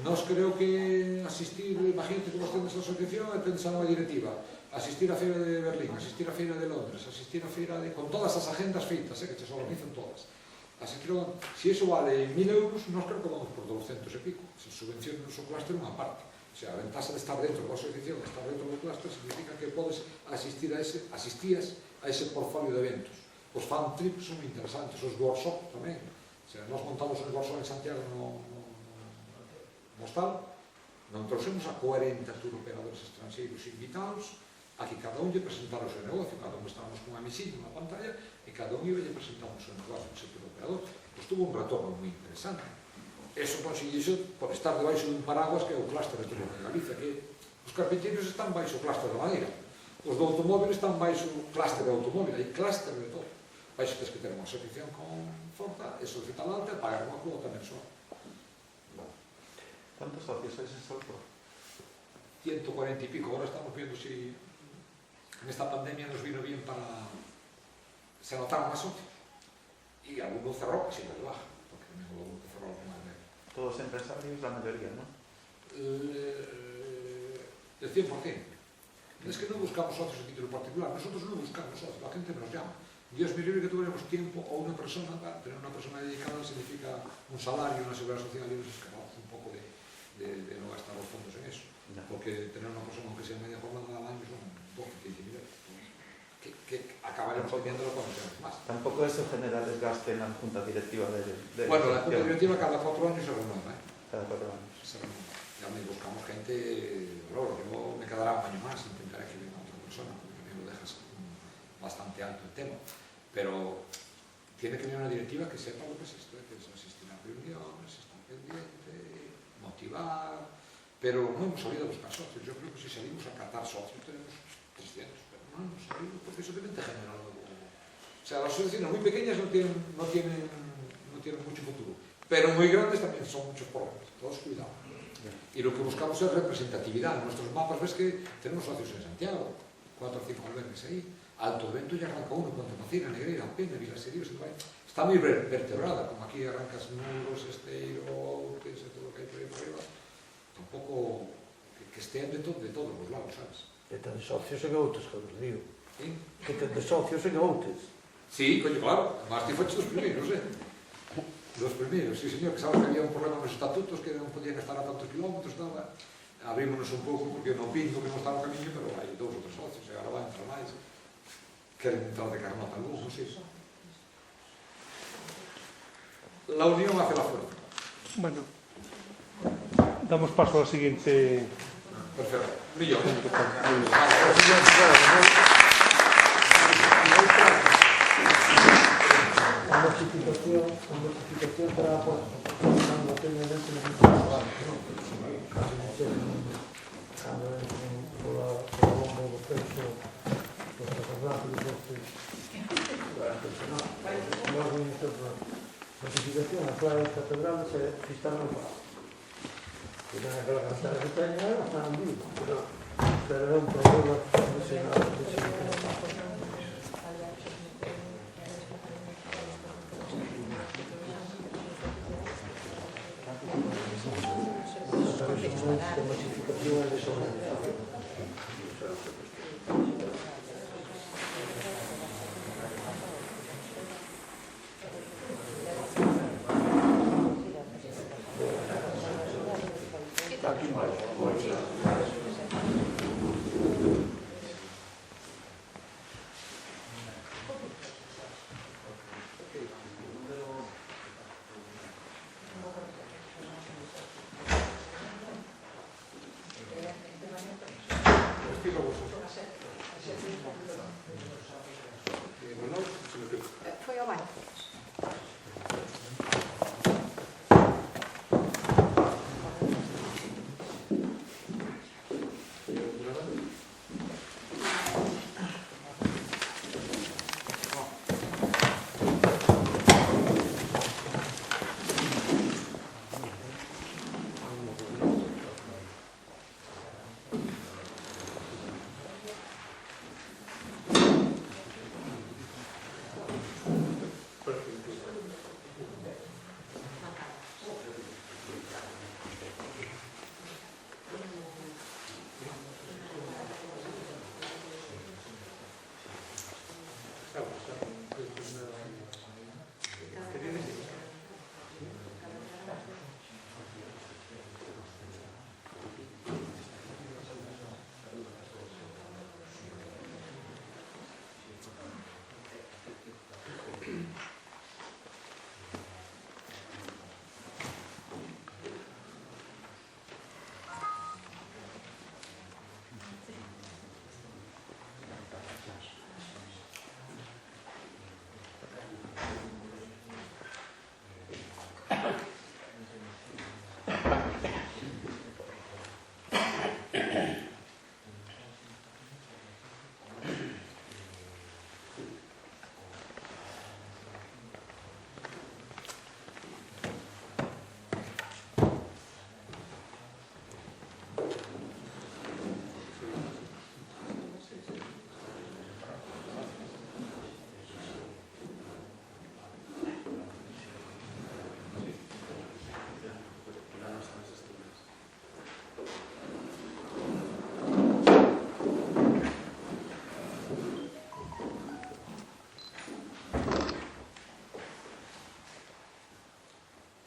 Nos creo que asistir, imagínate que vos tendes a asociación e tendes a nova directiva, asistir a feira de Berlín, asistir a feira de Londres, asistir a feira de... con todas as agendas feitas, que se organizan todas. Asistir a... Si eso vale 1.000 euros, nos creo que vamos por 200 e pico. Se subvención no seu cluster unha parte. O sea, a ventaxa de estar dentro da asociación, de estar dentro do cluster, significa que podes asistías a ese portfolio de eventos. Os fan trips son interesantes, os workshops tamén. O sea, nós montamos un workshop en Santiago no Hostal, non trouxemos a 40 tour operadores estranxeiros invitados, aquí cada un lle presentara o seu negocio, cada un estábamos con unha mesilla, unha pantalla, e cada un iba lle presentamos o seu negocio, o seu tour operador. Pois tuvo un retorno moi interesante. Eso conseguixe por estar debaixo dun paraguas que é o clúster de turismo de Galicia, que os carpinteiros están baixo o clúster da madeira, os do automóvil están baixo o clúster de automóvil, hai clúster de todo. Baixo tens que ter unha asociación con forza, e solicitar alta e pagar unha cuota mensual. ¿Cuántos socios sois en Solpor? 140 y pico, ahora estamos viendo si en esta pandemia nos vino bien para... se notaron más socios. Y alguno cerró, casi no baja, porque también alguno que cerró alguna vez. Todos empresarios, la mayoría, ¿no? El 100%. Es que no buscamos socios a título particular, nosotros no buscamos socios, la gente nos llama. Dios me libre que tuviéramos tiempo o una persona, tener una persona dedicada significa un salario, una seguridad social y nos escapamos un poco de no gastar los fondos en eso. Porque tener una persona, aunque sea media jornada al año, son 12, 15 mil euros. Que acabaremos poniéndolo cuando tenemos más. Tampoco eso genera desgaste en la junta directiva de bueno, la junta directiva cada 4 años se renueva, Cada 4 años. Se renueva. Ya me buscamos gente, claro, yo me quedará un año más, intentaré que venga otra persona, porque también lo dejas bastante alto el tema. Pero tiene que venir una directiva que sepa lo que es esto, que es asistir a reuniones, estar pendiente, motivar, pero no hemos salido a buscar socios. Yo creo que si salimos a catar socios tenemos 300, pero no hemos salido porque eso debe generar algo. O sea, las asociaciones muy pequeñas no tienen mucho futuro, pero muy grandes también son muchos problemas, todos cuidado. Y lo que buscamos es representatividad. En nuestros mapas ves que tenemos socios en Santiago, 4 o 5 albergues ahí. Alto Vento ya arranca uno, Pontemaciana, Negreira, Pena, Vilaseríos, está muy vertebrada, como aquí arrancas Muros, Esteiro, Outes, todo lo que hay por ahí por arriba, tampoco que estén de todos los lados, ¿sabes? Que ten socios en Outes, que os digo. ¿Sí? Que ten socios en Outes. Sí, coño, claro, además te fuiste los primeros, Los primeros, sí señor, que sabes que había un problema nos estatutos, que non podían estar a tantos kilómetros, nada. Abrímonos un pouco porque non pinto que non está no camiño, pero hai 2 ou 3 socios, e agora vai entrar máis. Queren entrar de carnota algún, sí. La unión hace la fuerza. Bueno, damos paso al siguiente. Perfecto. Millón. A notificación para cando teña dentro de trabalho, non? Cando entren pola bomba do preso, os traslados destes... Logo en esta notificación, a Clara das Catedrales está no pago. Que ten aquela cartera que teña, está en vivo, pero é un problema de seguridade. Foi ao baño.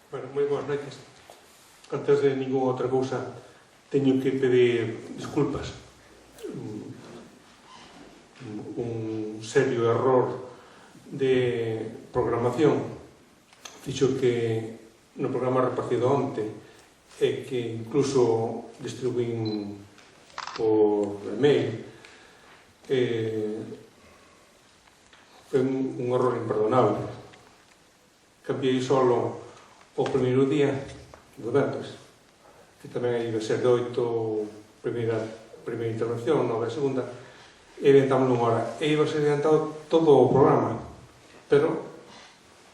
Bueno, moi boas noites. Antes de ninguna outra cousa, teño que pedir disculpas. Un serio error de programación fixo que no programa repartido onte e que incluso distribuín por email foi un error imperdonable. Cambiei solo o primeiro día do ventres, que tamén iba a ser de 8 primeira intervención, 9 a segunda, e adiantámoslo unha hora. E iba a ser adiantado todo o programa, pero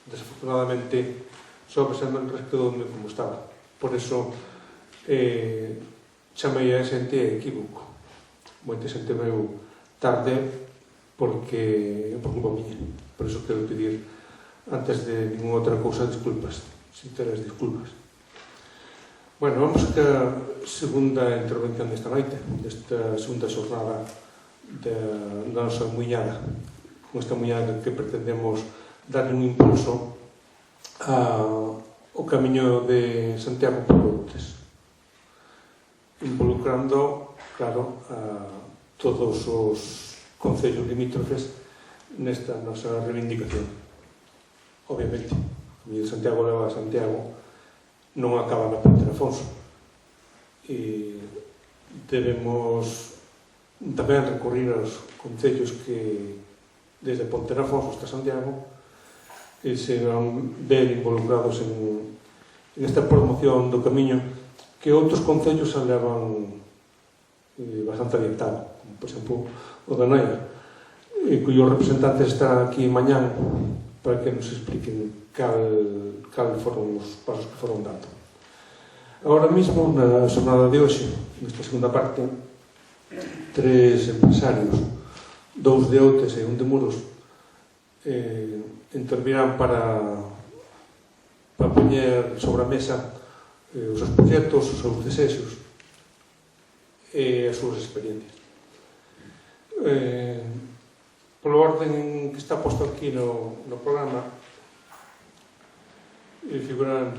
desafortunadamente só que se me quedoume como estaba. Por eso chamei a xente equívoco. Moita xente veu tarde porque é por culpa miña. Por eso quero pedir, antes de ninguna outra cousa, disculpas. Sinceras disculpas. Bueno, vamos a segunda intervención desta noite, desta segunda xornada da nosa muiñada. Con esta muiñada que pretendemos darle un impulso ao camiño de Santiago por Outes, involucrando, claro, a todos os concellos limítrofes nesta nosa reivindicación. Obviamente, o Camiño de Santiago leva a Santiago, non acaba na Ponteafonso, e debemos tamén recurrir aos concellos que desde Ponteafonso hasta Santiago que se van ver involucrados en esta promoción do camiño que outros concellos se levan bastante adiantado, como por exemplo o da Naia, cuyos representantes están aquí mañán para que nos expliquen cal foron os pasos que foron dando. Agora mesmo, na xornada de hoxe, nesta segunda parte, 3 empresarios, 2 de Outes e 1 de Muros, intervirán para poñer sobre a mesa os seus proxectos, os seus desexos, e as súas experiencias. Polo orden que está posto aquí no programa, figuran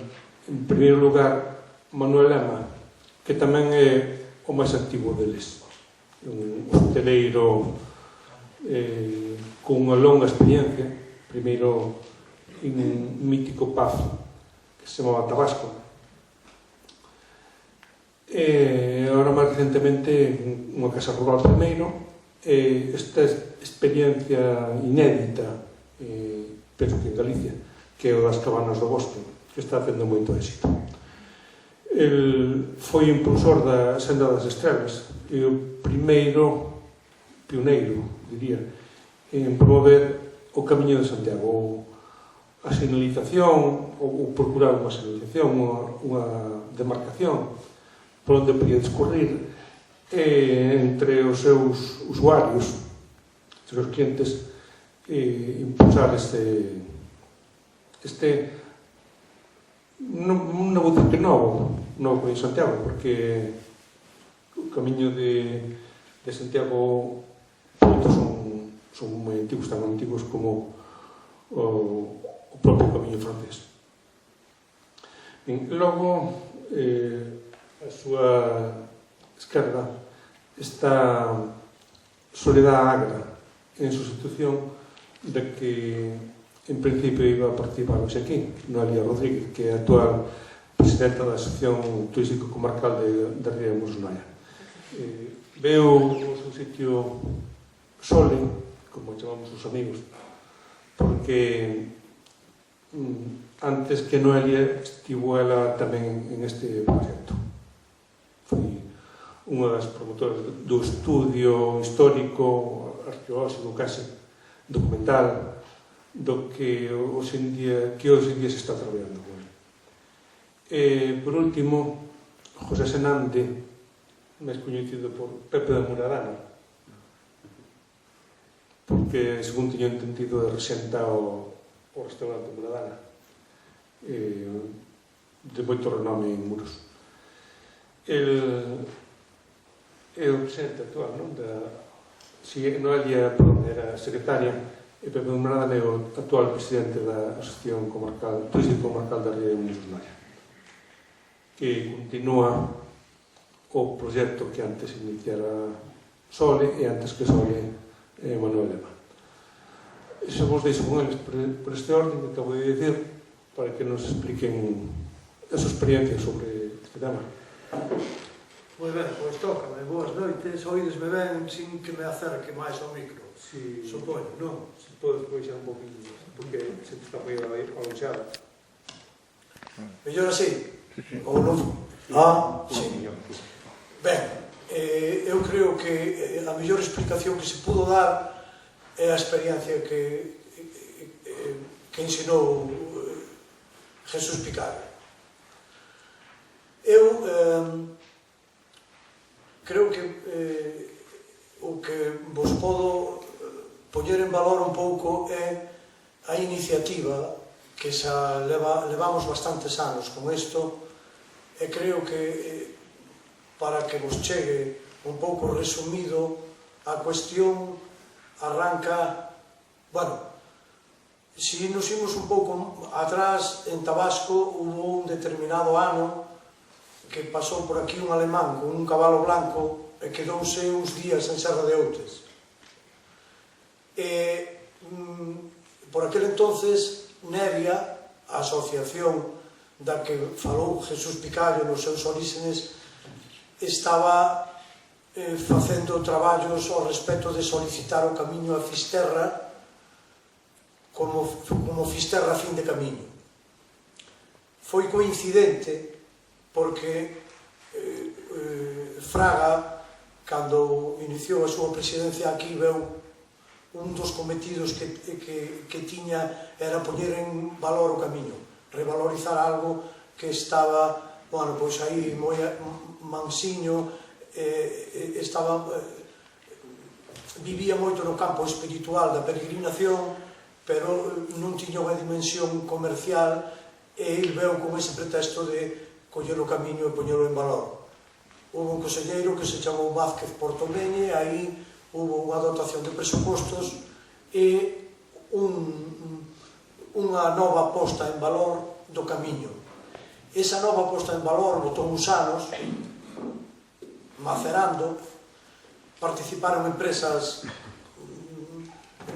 en primeiro lugar Manuel Lema, que tamén é o máis activo deles, un hosteleiro con unha longa experiencia, primeiro en un mítico pub que se chamaba Tabasco, e agora máis recentemente unha casa rural primeiro, esta experiencia inédita, penso que en Galicia, que é o das cabanas do bosque, que está tendo moito éxito. El foi impulsor da Senda das Estrelas e o primeiro pioneiro, diría, en promover o Camiño de Santiago, a señalización, ou procurar unha señalización, unha demarcación por onde podía discurrir entre os seus usuarios, os seus clientes, impulsar este non vou dizer que novo Camiño de Santiago, porque o Camiño de Santiago son moi antigos, tan antigos como o propio Camiño francés. Logo, a súa esquerda está Soledad Agra, en sustitución de que en principio iba a participar hoxe aquí, Noelia Rodríguez, que é a actual presidenta da Asociación Turístico Comarcal de Ría de Musunaya. Veo o seu sitio sole, como chamamos os amigos, porque antes que Noelia estivo ela tamén en este proxecto. Foi unha das promotoras do estudio histórico, arqueolóxico, case documental, do que hoxe en día se está traballando con ele. Por último, José Senande, máis coñecido por Pepe da Muradana, porque, según teño entendido, representa o restaurante Muradana, de moito renome en Muros. El é o presidente actual, non? Noelia era secretaria, e Pepe Muradana é o actual presidente da Asociación Turístico Comarcal da Ría de Musunaya, que continúa o proxecto que antes iniciara Sole e antes que Sole Manuel Lema. Se vos deixo con eles por este orden que acabo de dicir, para que nos expliquen a súa experiencia sobre este tema. Moi ben, pois tócame, boas noites, oídesme ben sin que me acerque máis ao micro, supoño, non? Se podes baixar un poquinho, porque se te está moi alonxada. Mellor así? Ou non? Sí. Ben, eu creo que a mellor explicación que se pudo dar é a experiencia que ensinou Jesús Picario. Eu creo que o que vos podo poñer en valor un pouco é a iniciativa que xa levamos bastantes anos con isto, e creo que para que vos chegue un pouco resumido a cuestión arranca, se nos imos un pouco atrás, en Tabasco hubo un determinado ano que pasou por aquí un alemán con un cabalo blanco e quedouse uns días en Serra de Outes. Por aquel entonces, Nevia, a asociación da que falou Jesús Picario nos seus orígenes, estaba facendo traballos ao respecto de solicitar o camiño a Fisterra como Fisterra fin de camiño. Foi coincidente porque Fraga, cando iniciou a súa presidencia aquí, veu un dos cometidos que tiña era poñer en valor o camiño, revalorizar algo que estaba, pois aí moi mansiño, vivía moito no campo espiritual da peregrinación, pero non tiña unha dimensión comercial, e ele veu con ese pretexto de coller o camiño e poñelo en valor. Hubo un conselleiro que se chamou Vázquez Portomeñe, aí hubo unha dotación de presupostos e unha nova posta en valor do camiño. Esa nova posta en valor botou uns anos macerando, participaron empresas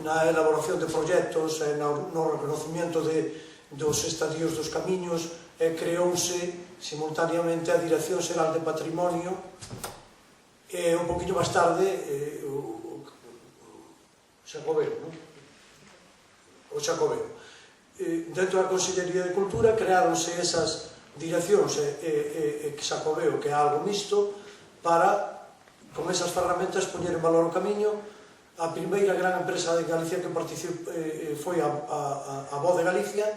na elaboración de proxectos e no reconocimiento dos estadios dos camiños e creouse simultaneamente a Dirección Xeral de Patrimonio e un poquinho máis tarde o Xacobeo, non? O Xacobeo. Dentro da Consellería de Cultura creáronse esas direccións e Xacobeo, que é algo mixto, para, con esas ferramentas, poñer en valor o camiño. A primeira gran empresa de Galicia que participou foi a Voz de Galicia,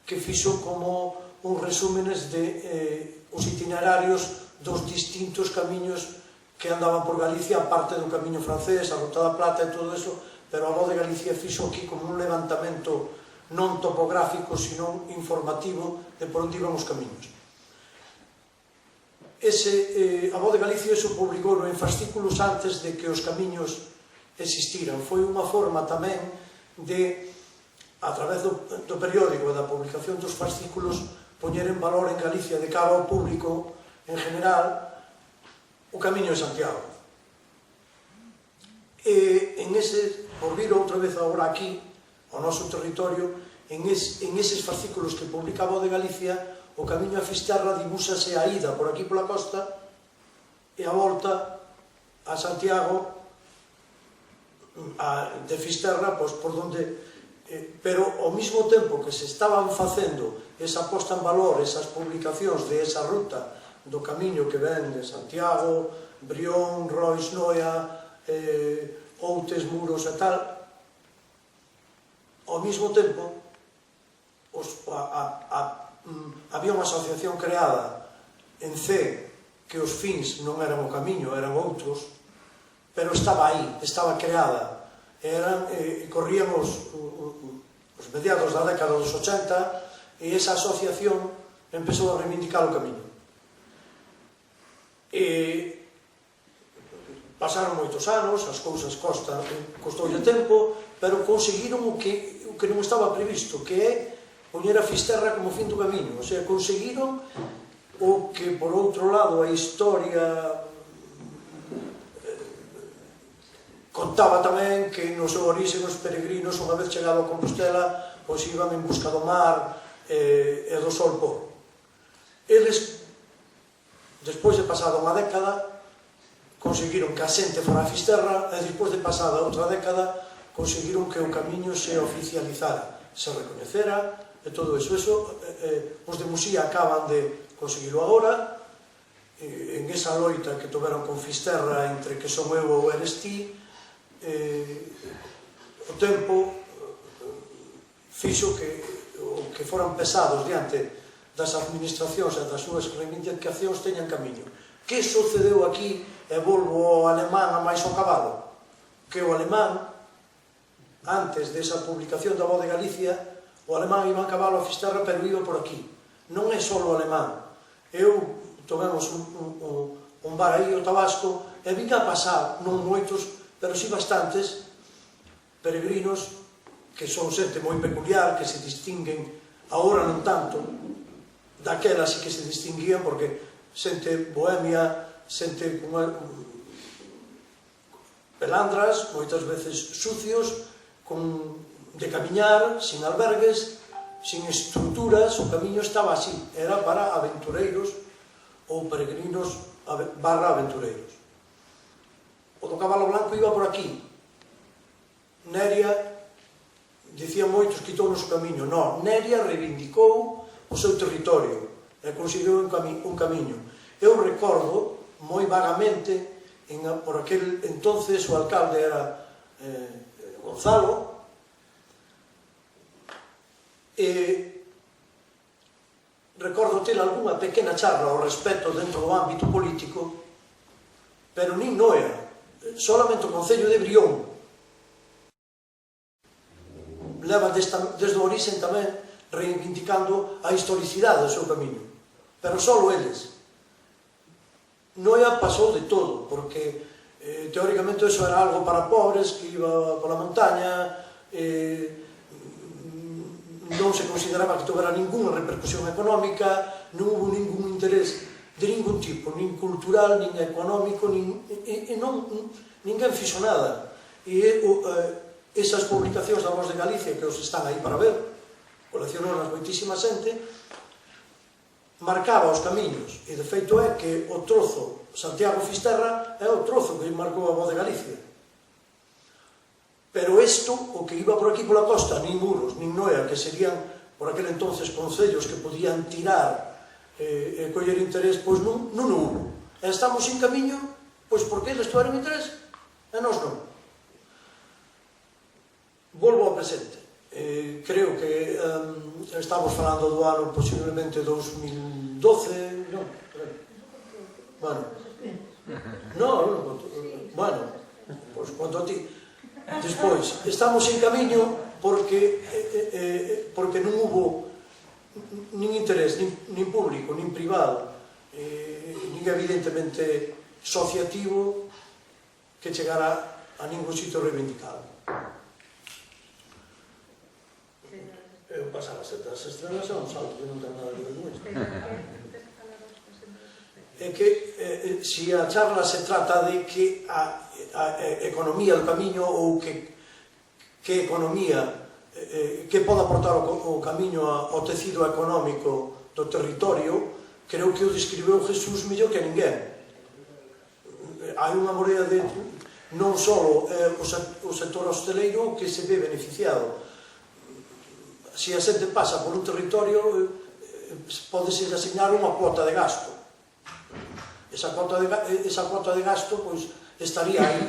que fixo como uns resúmenes de os itinerarios dos distintos camiños que andaban por Galicia, a parte do camiño francés, a Ruta da Plata e todo eso, pero a Voz de Galicia fixo aquí como un levantamento non topográfico, sino informativo de por onde iban os camiños. A Voz de Galicia eso publicou en fascículos antes de que os camiños existiran. Foi unha forma tamén de, a través do periódico e da publicación dos fascículos, poñer en valor en Galicia de cara ao público en general o Camiño de Santiago. E por vir outra vez agora aquí ao noso territorio, en eses fascículos que publica a Voz de Galicia, o Camiño a Fisterra dibúxase a ida por aquí pola costa e a volta a Santiago de Fisterra, por donde, pero ao mesmo tempo que se estaban facendo esa posta en valor, esas publicacións de esa ruta do camiño que ven de Santiago, Brión, Rois, Noia, Outes, Muros e tal, ao mesmo tempo había unha asociación creada en C, que os fins non eran o camiño, eran outros, pero estaba aí, estaba creada, corrían os mediados da década dos 80 e esa asociación empezou a reivindicar o camiño. Pasaron moitos anos, as cousas costoulle tempo, pero conseguiron o que non estaba previsto, que é poñer a Fisterra como fin do camiño. O sea, conseguiron o que, por outro lado, a historia contaba tamén, que no seu orixe os peregrinos, unha vez chegado a Compostela, pois iban en busca do mar e do sol pôr. Eles, despois de pasada unha década, conseguiron que a xente fora a Fisterra e despois de pasada outra década conseguiron que o camiño se oficializara, se recoñecera e todo eso. Os de Muxía acaban de conseguirlo agora, en esa loita que toveron con Fisterra entre que son eu ou eres ti. O tempo fixo que foran pesados diante das administracións e das súas reivindicacións teñan camiño. Que sucedeu aquí, e volvo ao alemán a máis ao cabalo? Que o alemán, antes desa publicación da Voz de Galicia, o alemán iba a cabalo a Fisterra, pero iba por aquí. Non é só o alemán. Tomemos un bar aí, o Tabasco, e vin a pasar, non moitos, pero si bastantes, peregrinos que son xente moi peculiar, que se distinguen, agora non tanto, daquela sí que se distinguían, porque xente bohemia, xente con pelandras, moitas veces sucios, de camiñar, sin albergues, sin estruturas. O camiño estaba así, era para aventureiros ou peregrinos barra aventureiros. O do cabalo blanco iba por aquí. Neria, dicían moitos, quitounos o camiño. Non, Neria reivindicou o seu territorio e conseguiu un camiño. Eu recordo, moi vagamente, por aquel entonces o alcalde era Gonzalo, e recordo ter algunha pequena charla ao respecto dentro do ámbito político, pero nin Noia, solamente o Concello de Brión leva desde o orixen tamén reivindicando a historicidade do seu camiño, pero só eles. Noia pasou de todo, porque teóricamente eso era algo para pobres que iba pola montaña, non se consideraba que tovera ninguna repercusión económica, non hubo ningún interés de ningún tipo, nin cultural, nin económico, ninguén fixo nada. E esas publicacións da Voz de Galicia, que os están aí para ver, coleccionounas moitísima xente, marcaba os camiños, e de feito é que o trozo Santiago Fisterra é o trozo que marcou a Voz de Galicia. Pero isto, o que iba por aquí pola costa, nin Muros, nin Noia, que serían por aquel entonces concellos que podían tirar e coller interés, pois non hubo. E estamos sin camiño, pois porque eles tiveron interés e nós non. Volvo ao presente. Creo que estamos falando do ano posiblemente 2012, non? Bueno, non, bueno, pois conto a ti. Despois, estamos en camiño porque non hubo nin interés, nin público, nin privado, nin evidentemente asociativo que chegara a ningún sitio reivindicado. Pasar as setas estrelas é un salto que non ten nada que ver con isto. É que se a charla se trata de que a economía do camiño ou que economía que pode aportar o camiño ao tecido económico do territorio, creo que o describeu Jesús mellor que ninguén. Hai unha morea de non só o sector hosteleiro que se ve beneficiado. Se a xente pasa por un territorio, podese asignar unha cuota de gasto. Esa cuota de gasto pois estaría aí,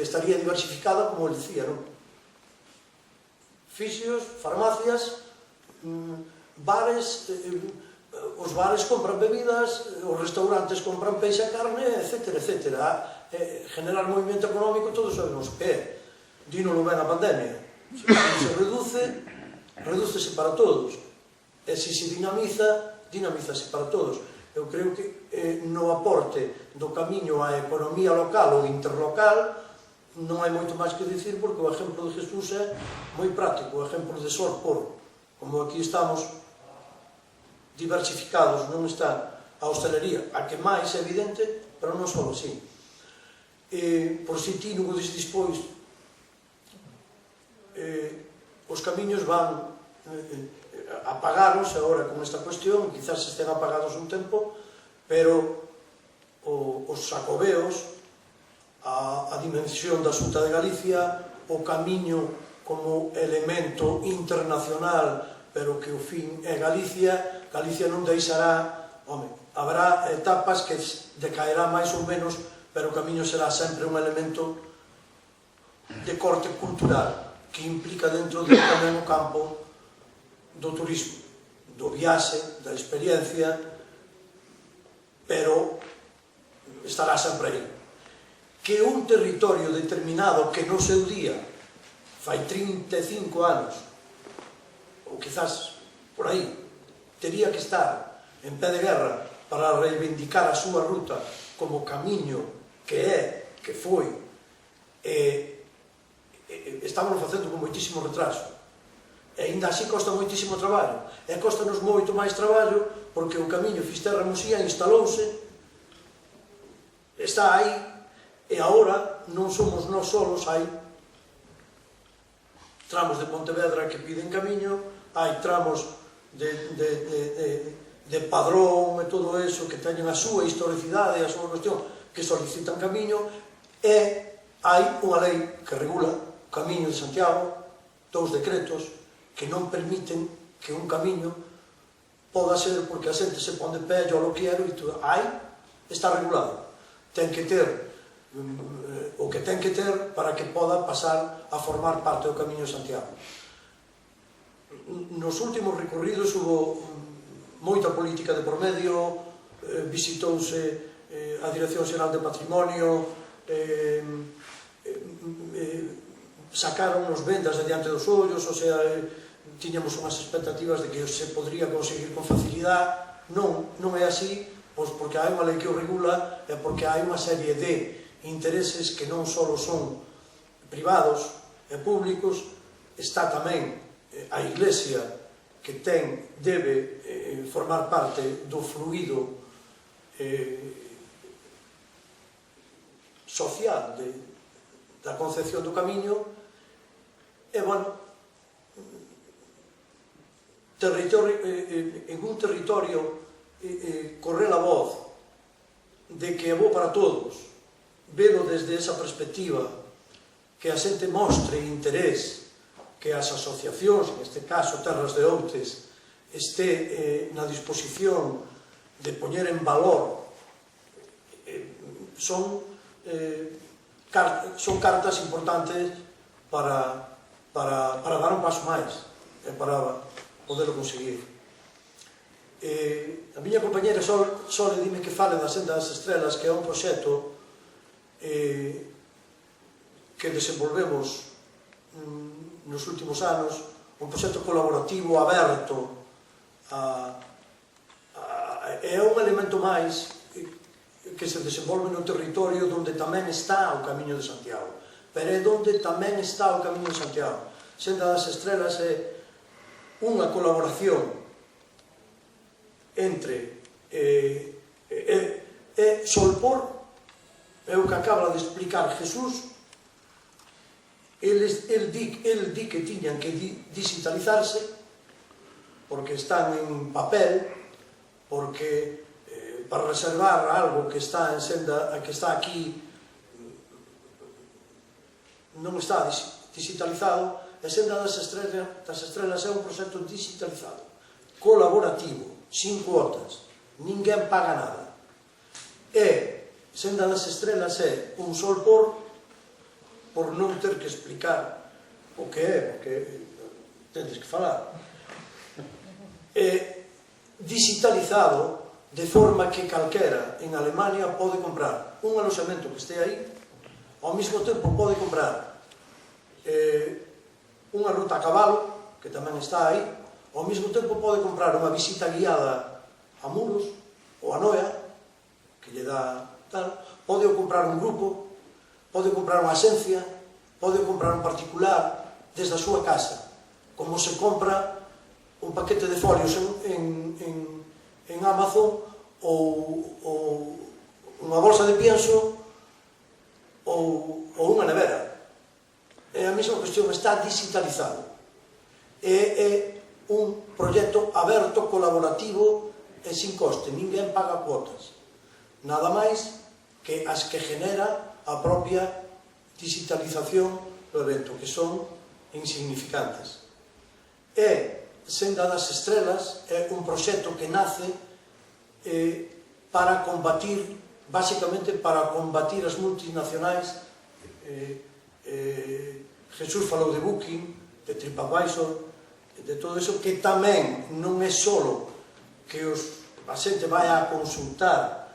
estaría diversificada, como ele dicía, non? Fisios, farmacias, bares, os bares compran bebidas, os restaurantes compran peixe e carne, etc. Generar movimento económico, todos sabemos que é. Dínolo ben a pandemia. Se redúcese para todos. E se se dinamiza, dinamízase para todos. Eu creo que no aporte do camiño á economía local ou interlocal non hai moito máis que dicir, porque o exemplo de Jesús é moi práctico, o exemplo de Sorpor. Como aquí estamos diversificados, non está a hostelería, a que máis é evidente, pero non só así. Por si ti non o dis despois, os camiños van apagados agora con esta cuestión, quizás estén apagados un tempo, pero os sacobeos, a dimensión da Xunta de Galicia, o camiño como elemento internacional, pero que o fin é Galicia, Galicia non deixará, habrá etapas que decaerá máis ou menos, pero o camiño será sempre un elemento de corte cultural, que implica dentro de tamén o campo do turismo, do viaxe, da experiencia, pero estará sempre aí. Que un territorio determinado que no seu día, fai 35 anos, ou quizás por aí, tería que estar en pé de guerra para reivindicar a súa ruta como camiño que é, que foi, estamos facendo con moitísimo retraso. E ainda así costa moitísimo traballo. E costanos moito máis traballo porque o camiño Fisterra-Musía instalouse, está aí, e agora non somos nós solos, hai tramos de Pontevedra que piden camiño, hai tramos de Padrón e todo eso que teñen a súa historicidade e a súa cuestión que solicitan camiño, e hai unha lei que regula o camiño de Santiago, 2 decretos que non permiten que un camiño poda ser porque a xente se pon de pé, yo lo quiero e todo. Está regulado. Ten que ter o que ten que ter para que poda pasar a formar parte do Camiño de Santiago. Nos últimos recorridos hubo moita política de por medio, visitouse a Dirección Xeral de Patrimonio, sacaron os vendas de diante dos ollos, o sea, tiñamos unhas expectativas de que se podría conseguir con facilidade. Non é así, Pois porque hai unha lei que o regula e porque hai unha serie de intereses que non só son privados e públicos, está tamén a Iglesia que debe formar parte do fluido social da concepción do camiño e, bueno, en un territorio correr a voz de que é bo para todos, velo desde esa perspectiva, que a xente mostre interés, que as asociacións, en este caso Terras de Outes, este na disposición de poñer en valor, son cartas importantes para dar un paso máis e para poderlo conseguir. A miña compañera Sole dime que fale da Senda das Estrelas, que é un proxecto que desenvolvemos nos últimos anos, un proxecto colaborativo aberto, é un elemento máis que se desenvolve no territorio onde tamén está o Camiño de Santiago, pero é onde tamén está o Camiño de Santiago. Senda das Estrelas é unha colaboración entre Solpor, é o que acaba de explicar Jesús. El di que tiñan que digitalizarse porque están en papel, porque para reservar algo que está en senda, que está aquí, non está digitalizado. A Senda das Estrelas é un proxecto digitalizado, colaborativo, sin cuotas, ninguén paga nada. E Senda das Estrelas é un Solpor, por non ter que explicar o que é, porque tendes que falar, é digitalizado de forma que calquera en Alemania pode comprar un aloxamento que este aí, ao mesmo tempo pode comprar unha ruta a cabalo, que tamén está aí, ao mesmo tempo pode comprar unha visita guiada a Muros ou a Noia, que lle dá tal, pode comprar un grupo, pode comprar unha axencia, pode comprar un particular desde a súa casa, como se compra un paquete de folios en Amazon ou unha bolsa de pienso ou unha nevera. É a mesma cuestión, está digitalizado. É un proxecto aberto, colaborativo e sin coste, ninguén paga cuotas. Nada máis que as que genera a propia digitalización do evento, que son insignificantes. Senda das Estrelas é un proxecto que nace para combatir, basicamente para combatir as multinacionais. Jesús falou de Booking, de TripAdvisor, de todo eso, que tamén non é só que a xente vai a consultar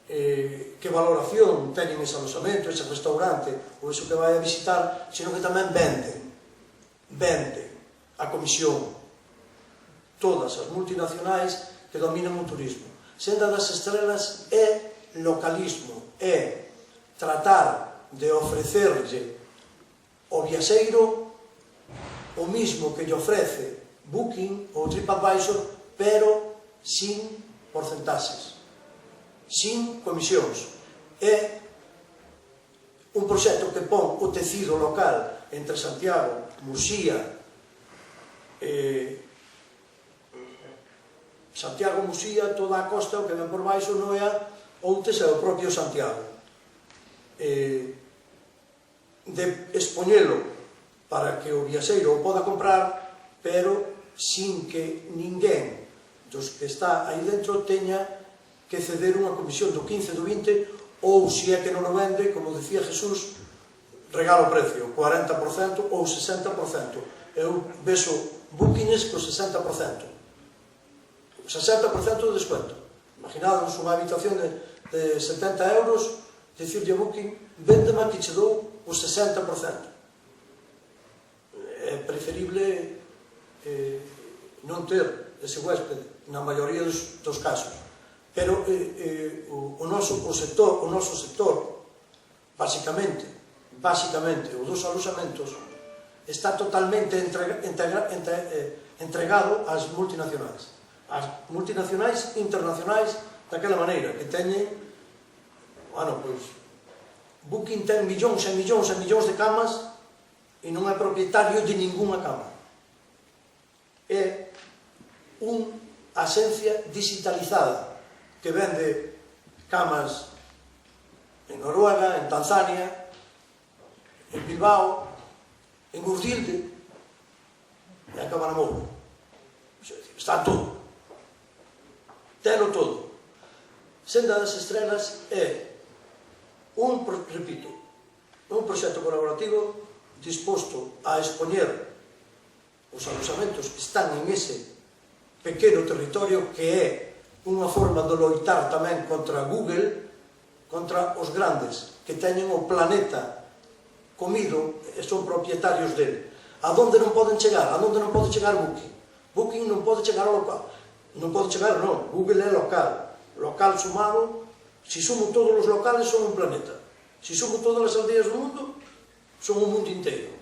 que valoración teñen ese aloxamento, ese restaurante ou eso que vai a visitar, sino que tamén venden a comisión todas as multinacionais que dominan o turismo. Senda das Estrelas é localismo, é tratar de ofrecerlle ao viaxeiro o mismo que lle ofrece Booking ou TripAdvisor, pero sin porcentaxes, sin comisións. É un proxecto que pon o tecido local entre Santiago, Muxía, Santiago, Muxía, toda a costa, o que ven por baixo, Noia, Outes e o propio Santiago. De expoñelo para que o viaxeiro o poda comprar, pero sin que ninguén dos que está aí dentro teña que ceder unha comisión do 15, do 20, ou se é que non o vende, como decía Jesús, regalo o precio, 40% ou 60%. Eu vexo bookings co 60%. 60% de descuento. Imaginados unha habitación de 70 euros, dicirlle a Booking, véndeme que che dou o 60%. É preferible non ter ese huéspede, na maioría dos casos. pero o noso sector, basicamente, o dos alojamentos, está totalmente entregado ás multinacionais internacionais, daquela maneira, que teñen, bueno, pois, Booking ten millóns e millóns e millóns de camas e non é propietario de ninguna cama. É unha axencia digitalizada que vende camas en Noruega, en Tanzania, en Bilbao, en Gurdilde, e en Cabanamou. Está todo. Teno todo. Senda das Estrelas é un proxecto colaborativo disposto a expoñer os alojamentos que están en ese pequeno territorio, que é unha forma de loitar tamén contra Google, contra os grandes que teñen o planeta comido e son propietarios dele. A donde non poden chegar? A donde non pode chegar Booking? Booking non pode chegar ao local. Non pode chegar, non. Google é local. Local sumado, si sumo todos os locales, son un planeta. Si sumo todas as aldeas do mundo, son un mundo inteiro.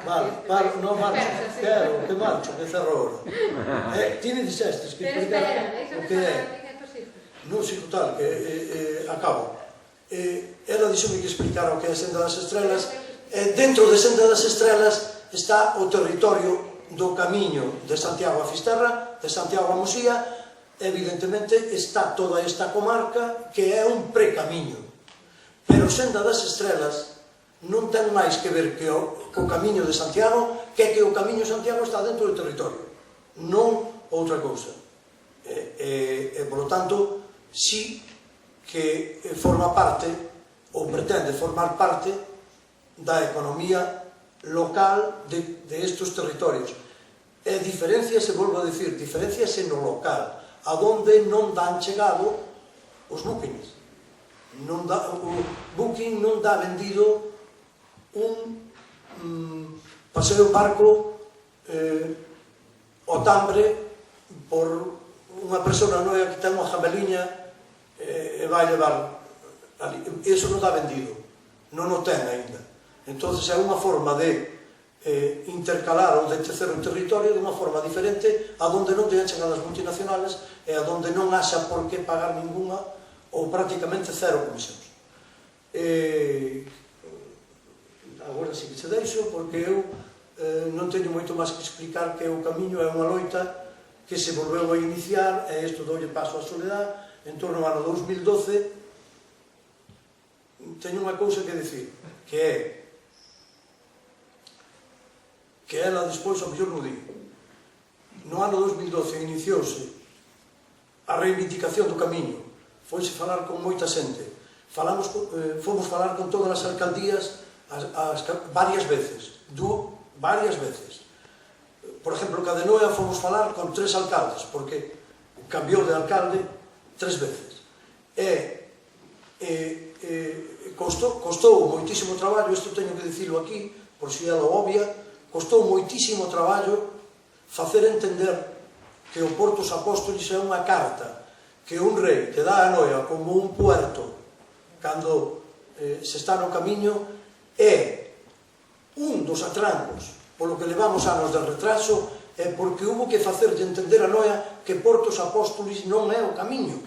Vale, non marcho, quero que marcho, que cerro ahora. Tiene dixestes que explicar o que é. Non sigo tal, que acabo. Ela dixome que explicara o que é Senda das Estrelas. Dentro de Senda das Estrelas está o territorio do camiño de Santiago a Fisterra, de Santiago a Mosía. Evidentemente está toda esta comarca que é un precamiño, pero Senda das Estrelas non ten máis que ver que o camiño de Santiago, que o camiño de Santiago está dentro do territorio, non outra cousa. Por lo tanto, sí que forma parte ou pretende formar parte da economía local de estes territorios. E diferenciase, volvo a dicir, diferenciase no local, a donde non dan chegado os bookings. O Booking non dá vendido un paseo en barco ao Tambre por unha persona nova que ten unha jabaliña e vai levar ali. Iso non dá vendido, non o ten ainda. Entón é unha forma de intercalar ou de tecer un territorio de unha forma diferente, a donde non teñan chegado as multinacionales e a donde non haxa por que pagar ninguna ou prácticamente cero comisións. Agora sí que che deixo, porque eu non teño moito máis que explicar, que o camiño é unha loita que se volveu a iniciar, e isto doulle paso a Soledad, en torno ao ano 2012. Teño unha cousa que dicir, que é que ela despois ao mellor non di. No ano 2012 iniciouse a reivindicación do camiño, foise falar con moita xente, fomos falar con todas as alcaldías varias veces. Por exemplo, que a de Noia fomos falar con 3 alcaldes, porque cambiou de alcalde 3 veces. Costou moitísimo traballo, isto teño que dicilo aquí, por si ela obvia, costou moitísimo traballo facer entender que o Portos Apóstoles é unha carta que un rei te dá a Noia como un puerto cando se está no camiño, é un dos atrancos polo que levamos anos de retraso, é porque hubo que facerlle entender a Noia que Portos Apóstoles non é o camiño,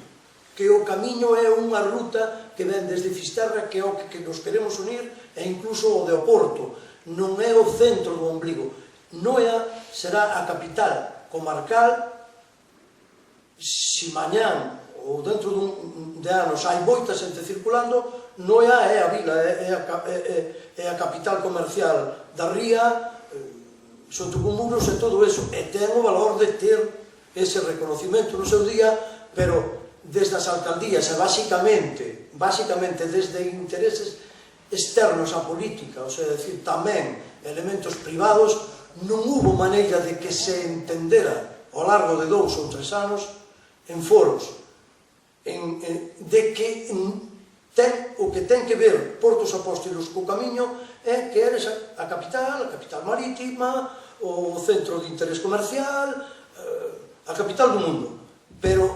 que o camiño é unha ruta que ven desde Fisterra, que é o que nos queremos unir, e incluso o de Oporto. Non é o centro do ombligo. Noia será a capital comarcal. Si mañán ou dentro de anos hai moita xente circulando, Noia é a vila, é a capital comercial da ría, Sotocumuros e todo eso, e ten o valor de ter ese reconocimento no seu día, pero desde as alcaldías e basicamente desde intereses externos á política, ou sea, decir, tamén elementos privados, non hubo maneira de que se entendera ao largo de 2 ou 3 anos en foros de que o que ten que ver Portos Apóstoles co camiño é que eres a capital marítima, o centro de interés comercial, a capital do mundo, pero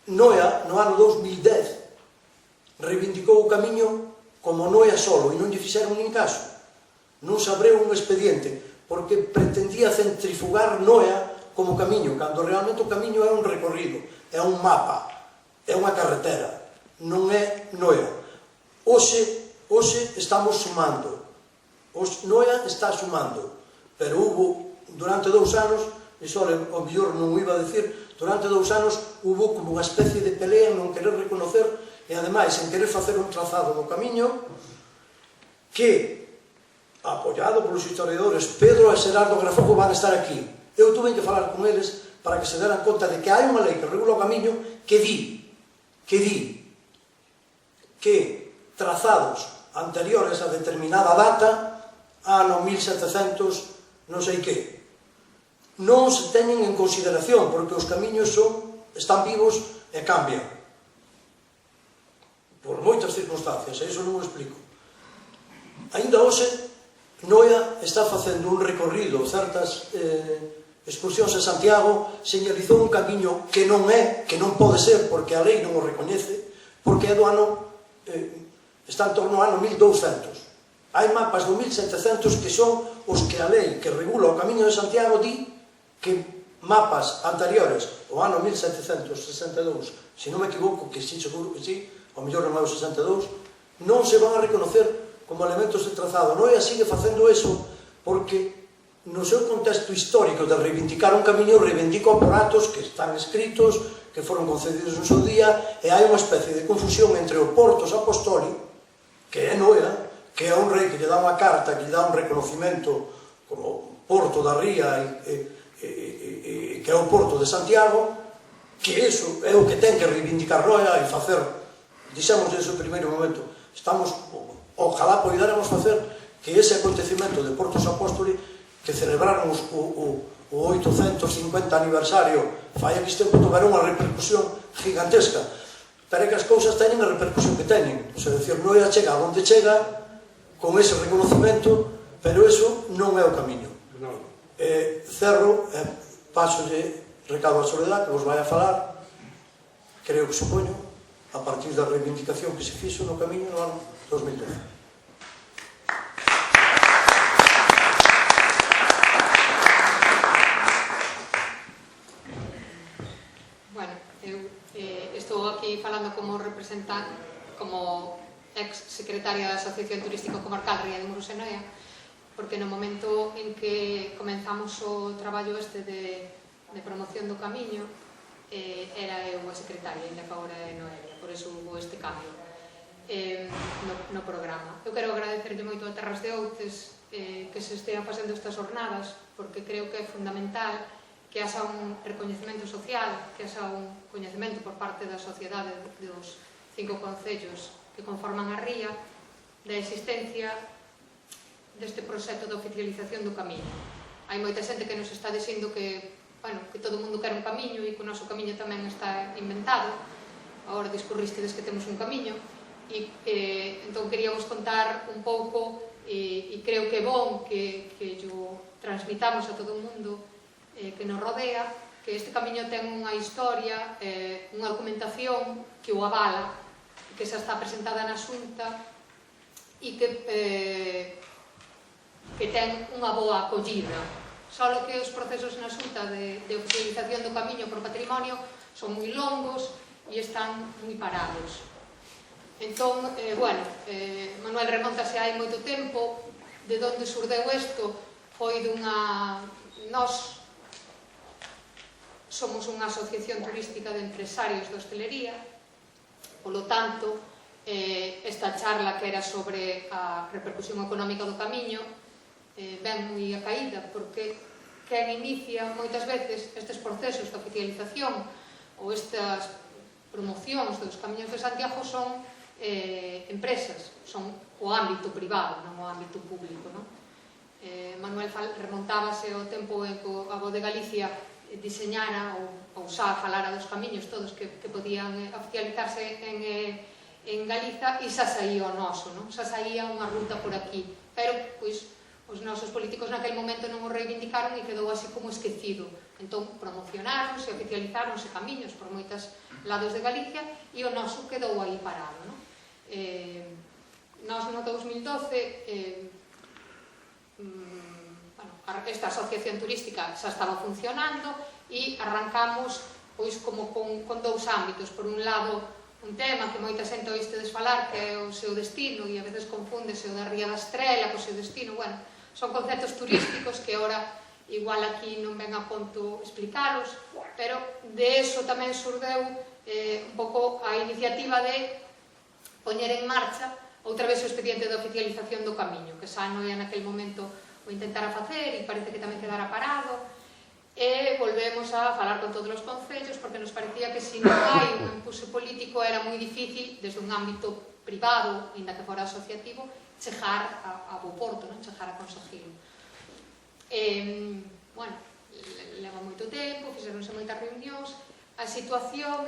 Noia, no ano 2010, reivindicou o camiño como Noia solo, e non lle fixeron nin caso. Non se abreu un expediente, porque pretendía centrifugar Noia como camiño, cando realmente o camiño é un recorrido, é un mapa, é unha carretera, non é Noia. Hoxe estamos sumando, Noia está sumando, pero hubo, durante 2 anos, iso o mellor non o iba a decir, durante 2 anos hubo como unha especie de pelea en non querer reconocer e ademais en querer facer un trazado do camiño que, apoiado polos historiadores Pedro e Xerardo Grafoco, van estar aquí. Eu tuve que falar con eles para que se deran conta de que hai unha lei que regula o camiño que di que trazados anteriores a determinada data, ano 1700 non sei que, non se teñen en consideración, porque os camiños están vivos e cambian por moitas circunstancias, e iso non o explico. Ainda hoxe Noia está facendo un recorrido, certas excursións a Santiago señalizou un camiño que non é, que non pode ser, porque a lei non o recoñece, porque é do ano, está en torno ao ano 1200. Hai mapas do 1700 que son os que a lei que regula o Camiño de Santiago di que mapas anteriores ao ano 1762, se non me equivoco, que sí, seguro que sí, ao mellor non é o 62, non se van a reconocer como elementos de trazado. Noia sigue facendo eso porque no seu contexto histórico de reivindicar un camiño reivindica aparatos que están escritos, que foron concedidos no seu día, e hai unha especie de confusión entre o Portos Apostoli, que é Noia, que é un rei que lle dá unha carta, que lle dá un reconocimento como Porto da Ría, que é o Porto de Santiago, que eso é o que ten que reivindicar Noia e facer, dixemos desde o primeiro momento, estamos, ojalá poidáramos facer que ese acontecimento de Portos Apóstoli que celebraron o 850 aniversario fai aquí este tempo, tuveron unha repercusión gigantesca, pero é que as cousas teñen a repercusión que teñen, o sea, decir, Noia chega onde chega con ese reconocimento, pero eso non é o camiño. Cerro, pasolle recado a Soledad, que vos vai a falar, creo que supoño, a partir da reivindicación que se fixo no camiño no ano 2012. Bueno, eu estou aquí falando como representante, como ex-secretaria da Asociación Turística Comarcal Ría de Muros e Noia, porque no momento en que comenzamos o traballo este de promoción do camiño, era eu a secretaria, ainda que agora é Noelia, por eso hubo este cambio no programa. Eu quero agradecerlle moito a Terras de Outes que se estean facendo estas jornadas, porque creo que é fundamental que haxa un recoñecemento social, que haxa un coñecemento por parte da sociedade dos 5 concellos que conforman a ría da existencia deste proxecto de oficialización do camiño. Hai moita xente que nos está dicindo que todo o mundo quer un camiño e que o noso camiño tamén está inventado. Agora discurristedes que temos un camiño e entón queríamos contar un pouco e creo que é bon que yo transmitamos a todo o mundo que nos rodea que este camiño ten unha historia, unha documentación que o avala, que xa está presentada na Xunta e que ten unha boa acollida. Só que os procesos na Xunta de oficialización do camiño por patrimonio son moi longos e están moi parados. Entón, Manuel remontase hai moito tempo, de onde surdeu isto foi dunha... Nós somos unha asociación turística de empresarios de hostelería, polo tanto, esta charla que era sobre a repercusión económica do camiño ben moi a caída, porque quen inicia moitas veces estes procesos de oficialización ou estas promocións dos camiños de Santiago son empresas, son o ámbito privado, non o ámbito público. Manuel remontábase ao tempo en que a Voz de Galicia diseñara ou xa falara dos camiños todos que podían oficializarse en Galiza e xa saía o noso, xa saía unha ruta por aquí, pero pois os nosos políticos naquele momento non o reivindicaron e quedou así como esquecido. Entón promocionaronse, oficializaronse camiños por moitas lados de Galicia, e o noso quedou aí parado, non? Nós no 2012 esta asociación turística xa estaba funcionando e arrancamos pois como con dous ámbitos. Por un lado, un tema que moita xente oístedes falar, que é o seu destino, e a veces confúndese o da Ría da Estrela co seu destino. Bueno, son conceptos turísticos que ahora igual aquí non ven a conto explicalos, pero de eso tamén surdeu un pouco a iniciativa de poñer en marcha outra vez o expediente de oficialización do camiño, que xa non ia naquel momento o intentara facer e parece que tamén quedara parado, e volvemos a falar con todos os concellos porque nos parecía que se non hai un impulso político era moi difícil desde un ámbito privado, ainda que fora asociativo, chegar a bo porto, non? Chegar a conseguilo. Bueno, leva moito tempo, fixeronse moitas reunións, a situación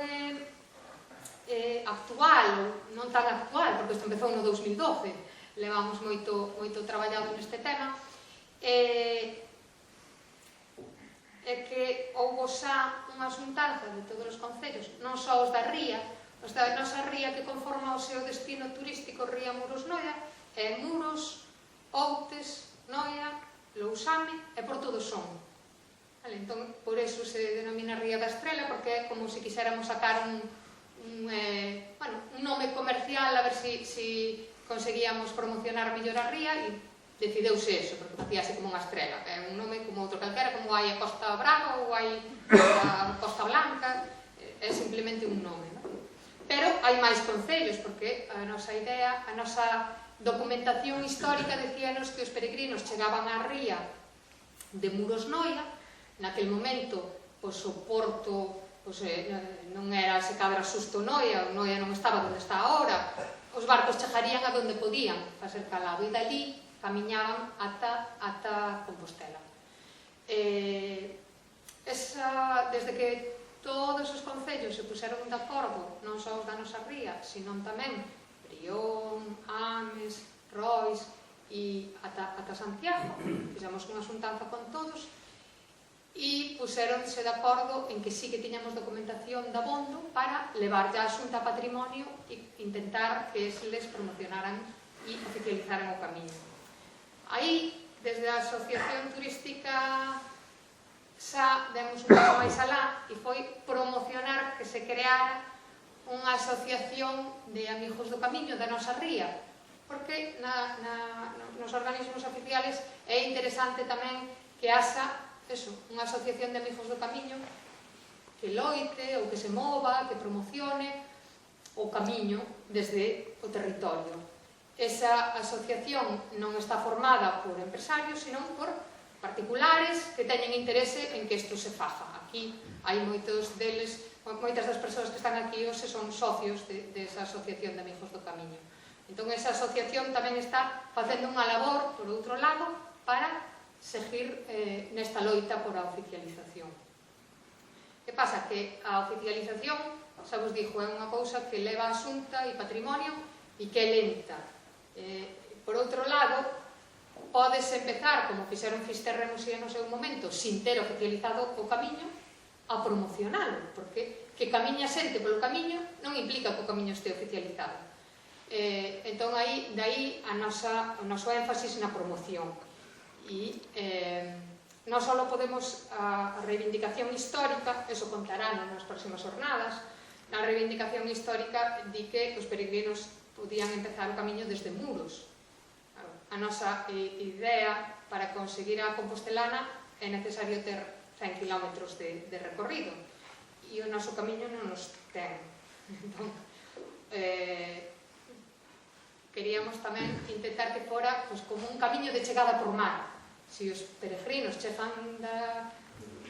actual, non tan actual, porque isto empezou no 2012, levamos moito traballado neste tema, é que houve xa unha xuntanza de todos os concellos, non só os da Ría, os da nosa Ría que conforma o seu destino turístico Ría Muros Noia, é Muros, Outes, Noia, Lousame e Porto do Son. Entón, por eso se denomina Ría da Estrela, porque é como se quixéramos sacar un nome comercial a ver se conseguíamos promocionar mellor a Ría, e decideuse eso, porque facíase como unha estrela, é un nome como outro calquera, como hai a Costa Brava ou hai a Costa Blanca, é simplemente un nome, non? Pero hai máis concellos, porque a nosa idea, a nosa documentación histórica decíanos que os peregrinos chegaban á Ría de Muros Noia, naquel momento, pois o porto non era se cadra susto Noia, o Noia non estaba onde está agora, os barcos chegarían a donde podían facer calado, e dali camiñaban ata Compostela. Desde que todos os concellos se puseron de acordo, non só os da nosa Ría, sino tamén Brión, Ames, Rois e ata Santiago, fixemos unha xuntanza con todos e puseronse de acordo en que sí que tiñamos documentación da Bondo para levar ya a Xunta Patrimonio e intentar que les promocionaran e oficializaran o camiño. Aí, desde a Asociación Turística xa demos un paso máis alá e foi promocionar que se creara unha asociación de amigos do camiño da nosa Ría, porque nos organismos oficiales é interesante tamén que haxa unha asociación de amigos do camiño que loite ou que se mova, que promocione o camiño desde o territorio. Esa asociación non está formada por empresarios, senón por particulares que teñen interese en que isto se faga. Aquí hai moitas das persoas que están aquí hoxe son socios desa asociación de amigos do camiño. Entón, esa asociación tamén está facendo unha labor, por outro lado, para seguir nesta loita por a oficialización. Que pasa? Que a oficialización, xa vos dixo, é unha cousa que leva a Xunta e Patrimonio e que é lenta. Por outro lado, podes empezar, como fixeron Fisterra e Muxía no seu momento, sin ter oficializado o camiño, a promocionalo, porque que camiña xente polo camiño non implica que o camiño este oficializado. Entón, daí o noso énfasis na promoción. E non só podemos a reivindicación histórica, eso contará nas próximas jornadas. Na reivindicación histórica di que os peregrinos podían empezar o camiño desde Muros. A nosa idea para conseguir a Compostelana é necesario ter 100 km de recorrido e o noso camiño non nos ten. Entón, queríamos tamén intentar que fora como un camiño de chegada por mar. Se os peregrinos chegan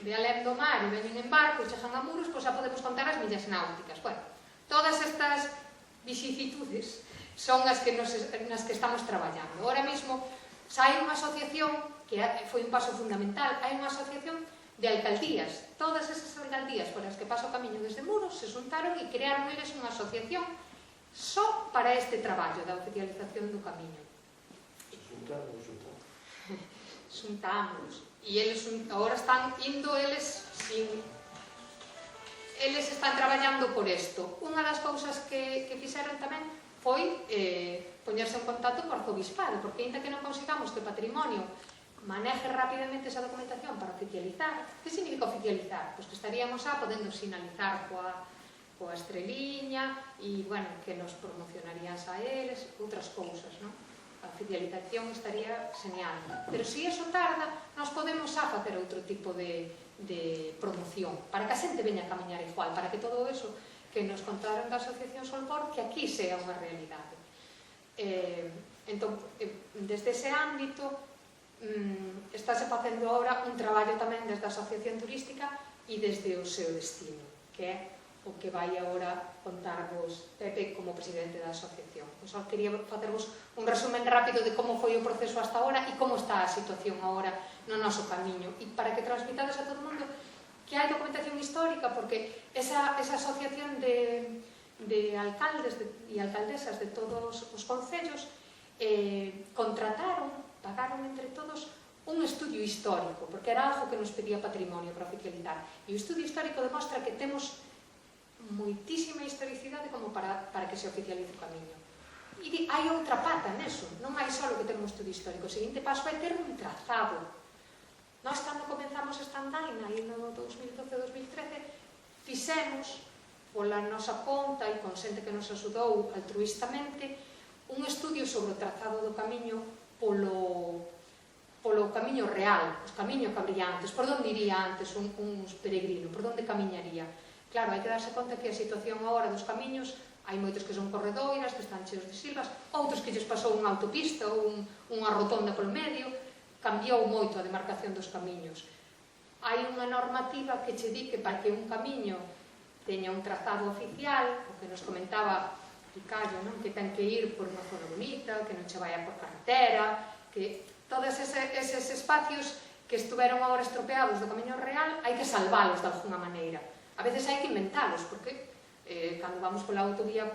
de alén do mar e veñen en barco e chegan a Muros, pois xa podemos contar as millas náuticas. Bueno, todas estas vicisitudes son as que estamos traballando. Ahora mesmo xa hai unha asociación que foi un paso fundamental, hai unha asociación de alcaldías. Todas esas alcaldías por as que pasa o camiño desde Muros se xuntaron e crearon eles unha asociación só para este traballo da oficialización do camiño. Xuntamos. E eles agora están indo eles sin eles están traballando por isto. Unha das cousas que fixeron tamén foi poñerse en contacto co arzobispado, porque ainda que non consigamos que o patrimonio maneje rapidamente esa documentación para oficializar. Que significa oficializar? Pois que estaríamos podendo sinalizar coa estreliña e, bueno, que nos promocionarían a eles, outras cousas, non? A oficialización estaría genial. Pero se iso tarda, nos podemos facer outro tipo de promoción, para que a xente veña a camiñar igual, para que todo eso que nos contaron da Asociación Solpor, que aquí sea unha realidade. Entón, desde ese ámbito, estáse facendo agora un traballo tamén desde a Asociación Turística e desde o seu destino, que é o que vai agora contarvos Pepe como presidente da asociación. Só quería facervos un resumen rápido de como foi o proceso hasta agora e como está a situación agora no noso camiño, e para que transmitades a todo o mundo que hai documentación histórica, porque esa asociación de alcaldes e alcaldesas de todos os concellos pagaron entre todos un estudio histórico, porque era algo que nos pedía Patrimonio para oficializar, e o estudio histórico demostra que temos moitísima historicidade como para que se oficialice o camiño. E hai outra pata neso, non hai só que ter un estudio histórico, o seguinte paso é ter un trazado. Nós, cando comenzamos esta andaina, aí no 2012-2013, fixemos pola nosa conta e con xente que nos axudou altruistamente un estudio sobre o trazado do camiño polo camiño real, os camiños que habría antes, por onde iría antes uns peregrinos, por onde camiñaría. Claro, hai que darse conta que a situación agora dos camiños, hai moitos que son corredoiras, que están cheos de silvas, outros que lles pasou unha autopista ou unha rotonda polo medio, cambiou moito a demarcación dos camiños. Hai unha normativa que che di que para que un camiño teña un trazado oficial, o que nos comentaba Picallo, que ten que ir por unha zona bonita, que non che vaya por carretera, que todos eses espacios que estuveron agora estropeados do camiño real hai que salvalos de alguna maneira. A veces hai que inventalos, porque cando vamos pola autovía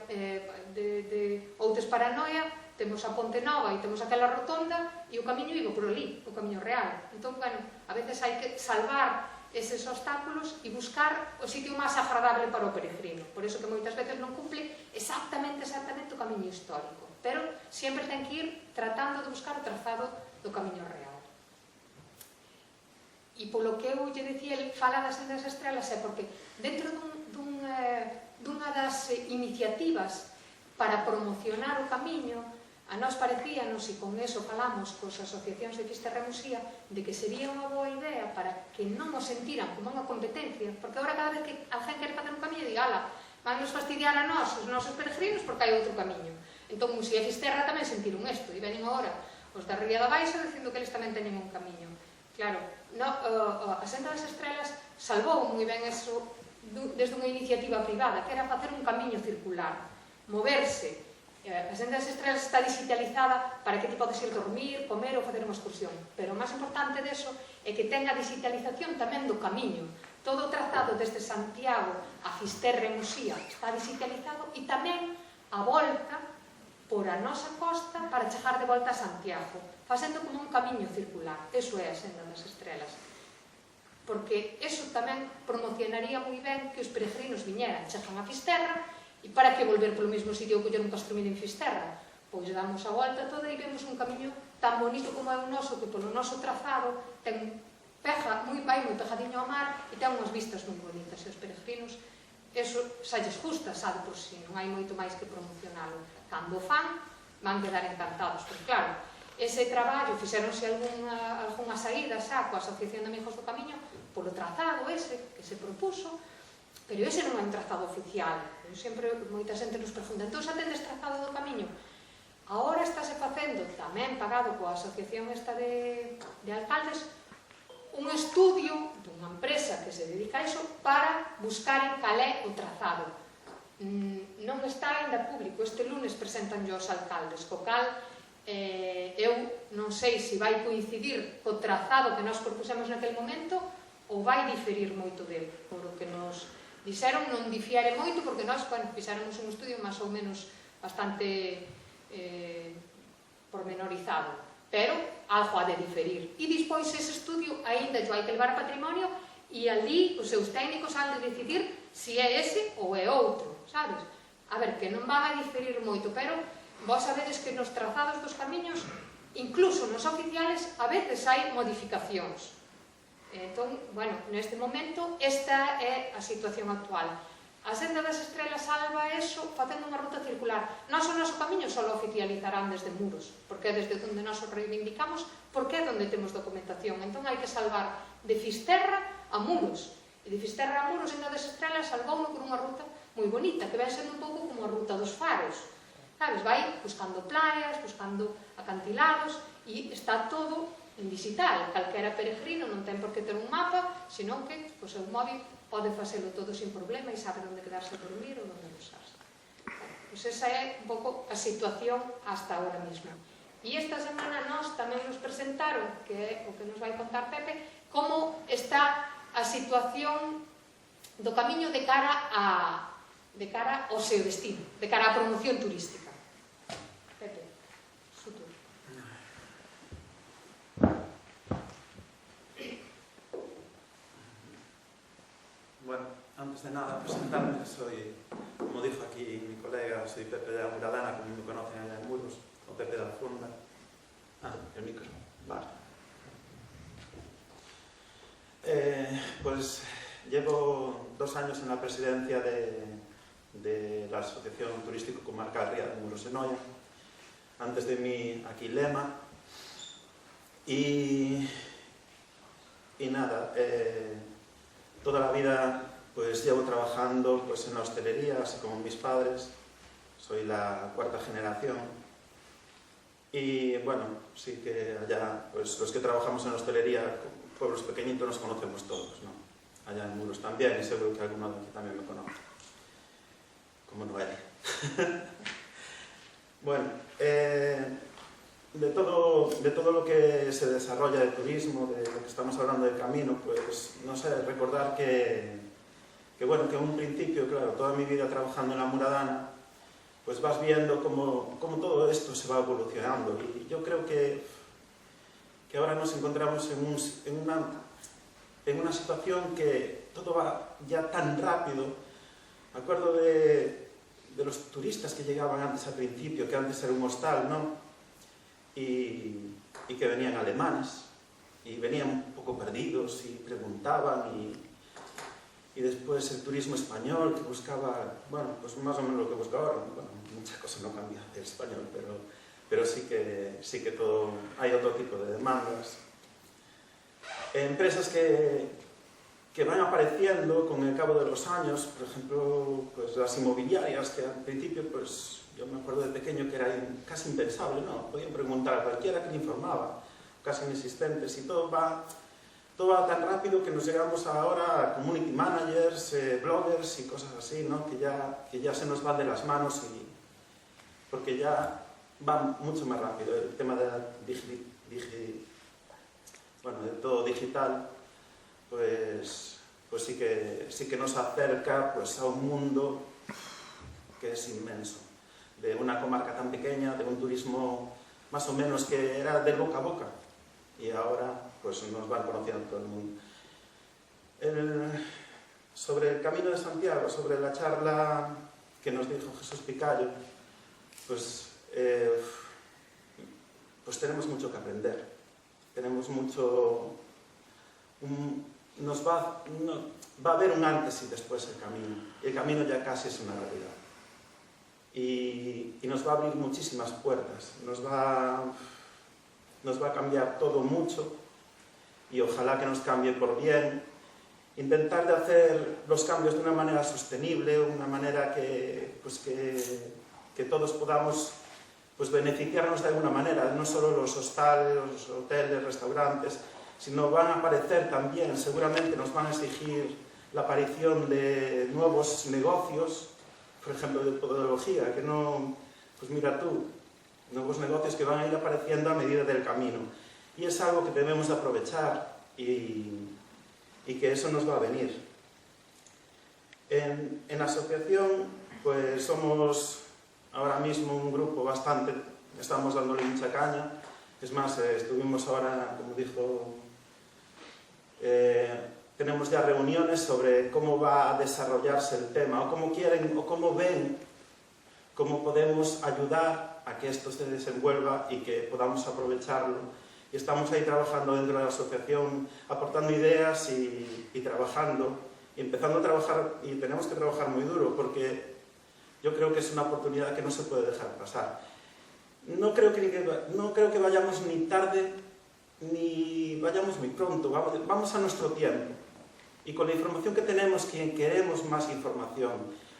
de Outes para Noia, temos a Ponte Nova e temos aquela rotonda e o camiño iba por ali, o camiño real. Entón, bueno, a veces hai que salvar eses obstáculos e buscar o sitio máis agradable para o peregrino. Por eso que moitas veces non cumple exactamente o camiño histórico, pero sempre ten que ir tratando de buscar o trazado do camiño real. E polo que eu lle dicía, el fala das sendas estrelas é porque dentro dunha das iniciativas para promocionar o camiño, a nós parecíanos, e con eso falamos cos asociacións de Fisterra e Musía, de que sería unha boa idea para que non nos sentiran como unha competencia, porque agora cada vez que alguén quere facer un camiño, diga, ala, van nos fastidiar a nós, os nosos peregrinos, porque hai outro camiño. Entón, Musía e Fisterra tamén sentiron isto, e veñen agora os da Ría da Baixa dicindo que eles tamén teñen un camiño. Claro, a Senda das Estrelas salvou moi ben eso desde unha iniciativa privada, que era facer un camiño circular, moverse. A Senda das Estrelas está digitalizada para que ti podes ir dormir, comer ou facer unha excursión, pero o máis importante deso é que ten a digitalización tamén do camiño. Todo o trazado desde Santiago a Fisterra e Musía está digitalizado, e tamén a volta por a nosa costa para chegar de volta a Santiago, facendo como un camiño circular. Eso é a Senda das Estrelas, porque eso tamén promocionaría moi ben que os peregrinos viñeran, chegan a Fisterra, e para que volver polo mesmo sitio ou coller un castromil en Fisterra? Pois damos a volta toda e vemos un camiño tan bonito como é o noso, que polo noso trazado vai moi pejadiño ao mar e ten unhas vistas moi bonitas, e os peregrinos eso xa lles gusta, sabe por si, non hai moito máis que promocionalo. Cando o fan, van quedar encantados, porque claro, ese traballo, fixeronse algunha saída xa coa Asociación de Amigos do Camiño polo trazado ese que se propuso, pero ese non é un trazado oficial. Moita xente nos pregunta, entón xa tendes trazado do camiño? Agora estáse facendo, tamén pagado coa asociación esta de alcaldes, un estudio dunha empresa que se dedica a iso para buscar en cal é o trazado. Non está ainda público, este lunes presentan aos alcaldes, co cal eu non sei se vai coincidir co trazado que nós propusemos naquele momento ou vai diferir moito dele, por o que nos dixeron non difiere moito, porque nós fixéramos un estudio máis ou menos bastante pormenorizado, pero algo ha de diferir. E despois ese estudio aínda hai que levar a Patrimonio e ali os seus técnicos han de decidir se é ese ou é outro, sabes? A ver, que non van a diferir moito, pero vos sabedes que nos trazados dos camiños, incluso nos oficiales, a veces hai modificacións. Entón, bueno, neste momento, esta é a situación actual. A Senda das Estrelas salva eso facendo unha ruta circular. Nós o noso camiño só lo oficializarán desde Muros, porque é desde onde nós o reivindicamos, porque é onde temos documentación. Entón hai que salvar de Fisterra a Muros. E de Fisterra a Muros, Senda das Estrelas, salvouno por unha ruta moi bonita, que vai sendo un pouco como a ruta dos faros. Sabes, vai buscando playas, buscando acantilados, e está todo en digital. Calquera peregrino non ten por que ter un mapa, senón que o seu móvil pode facelo todo sin problema e sabe onde quedarse a dormir ou onde usarse. Pois esa é un pouco a situación hasta ahora mismo. E esta semana nós tamén nos presentaron, que é o que nos vai contar Pepe, como está a situación do camiño de cara ao seu destino, de cara á promoción turística. Pepe, su turno. Bueno, antes de nada, presentarme, soy, como dijo aquí mi colega, soy Pepe de la Muradana, como me conocen allá en Muros, o Pepe de la Funda. El micro, vale. Pues llevo 2 años en la presidencia de la Asociación Turístico Comarcal Ría de Muros e Noia. Antes de mí, aquí Lema. Y nada, toda la vida pues llevo trabajando pues en la hostelería, así como mis padres. Soy la 4ª generación. Y bueno, sí que allá, pues los que trabajamos en la hostelería, pueblos pequeñitos, nos conocemos todos, ¿no? Allá en Muros también, y seguro que alguno de aquí también me conoce. Como Noelia. Bueno, de todo lo que se desarrolla de turismo, de lo que estamos hablando del camino, pues no sé, recordar que bueno, que en un principio, claro, toda mi vida trabajando en la Muradana, pues vas viendo cómo todo esto se va evolucionando. Y yo creo que ahora nos encontramos en una situación que todo va ya tan rápido. Me acuerdo de los turistas que llegaban antes al principio, que antes era un hostal, ¿no? Y que venían alemanes, y venían un poco perdidos, y preguntaban, y después el turismo español, que buscaba, bueno, pues más o menos lo que busca ahora. Bueno, muchas cosas no cambian del español, pero sí que todo, hay otro tipo de demandas. Empresas que van apareciendo con el cabo de los años, por ejemplo, pues las inmobiliarias, que al principio, pues yo me acuerdo de pequeño que era casi impensable, ¿no? Podían preguntar a cualquiera que le informaba, casi inexistentes, y todo va tan rápido que nos llegamos ahora a community managers, bloggers y cosas así, ¿no? Que ya se nos van de las manos, porque ya va mucho más rápido. El tema de de todo digital, pues sí que nos acerca pues a un mundo que es inmenso, de una comarca tan pequeña, de un turismo más o menos que era de boca a boca, y ahora pues nos van conociendo todo el mundo. Sobre el Camino de Santiago, sobre la charla que nos dijo Jesús Picayo, pues tenemos mucho que aprender, tenemos mucho... va a haber un antes y después el camino, y el camino ya casi es una realidad. Y nos va a abrir muchísimas puertas, nos va a cambiar todo mucho, y ojalá que nos cambie por bien. Intentar de hacer los cambios de una manera sostenible, una manera que todos podamos pues beneficiarnos de alguna manera, no solo los hostales, los hoteles, restaurantes, sino van a aparecer también, seguramente nos van a exigir la aparición de nuevos negocios, por ejemplo de podología, que no, pues mira tú, nuevos negocios que van a ir apareciendo a medida del camino. Y es algo que debemos de aprovechar y que eso nos va a venir. En la asociación, pues somos ahora mismo un grupo estamos dándole mucha caña. Es más, estuvimos ahora, como dijo tenemos ya reuniones sobre cómo va a desarrollarse el tema, o cómo quieren, o cómo ven, cómo podemos ayudar a que esto se desenvuelva y que podamos aprovecharlo. Y estamos ahí trabajando dentro de la asociación, aportando ideas y trabajando, y empezando a trabajar, y tenemos que trabajar muy duro, porque yo creo que es una oportunidad que no se puede dejar pasar. No creo que vayamos ni tarde, ni vayamos muy pronto, vamos a nuestro tiempo. Y con la información que tenemos, queremos más información.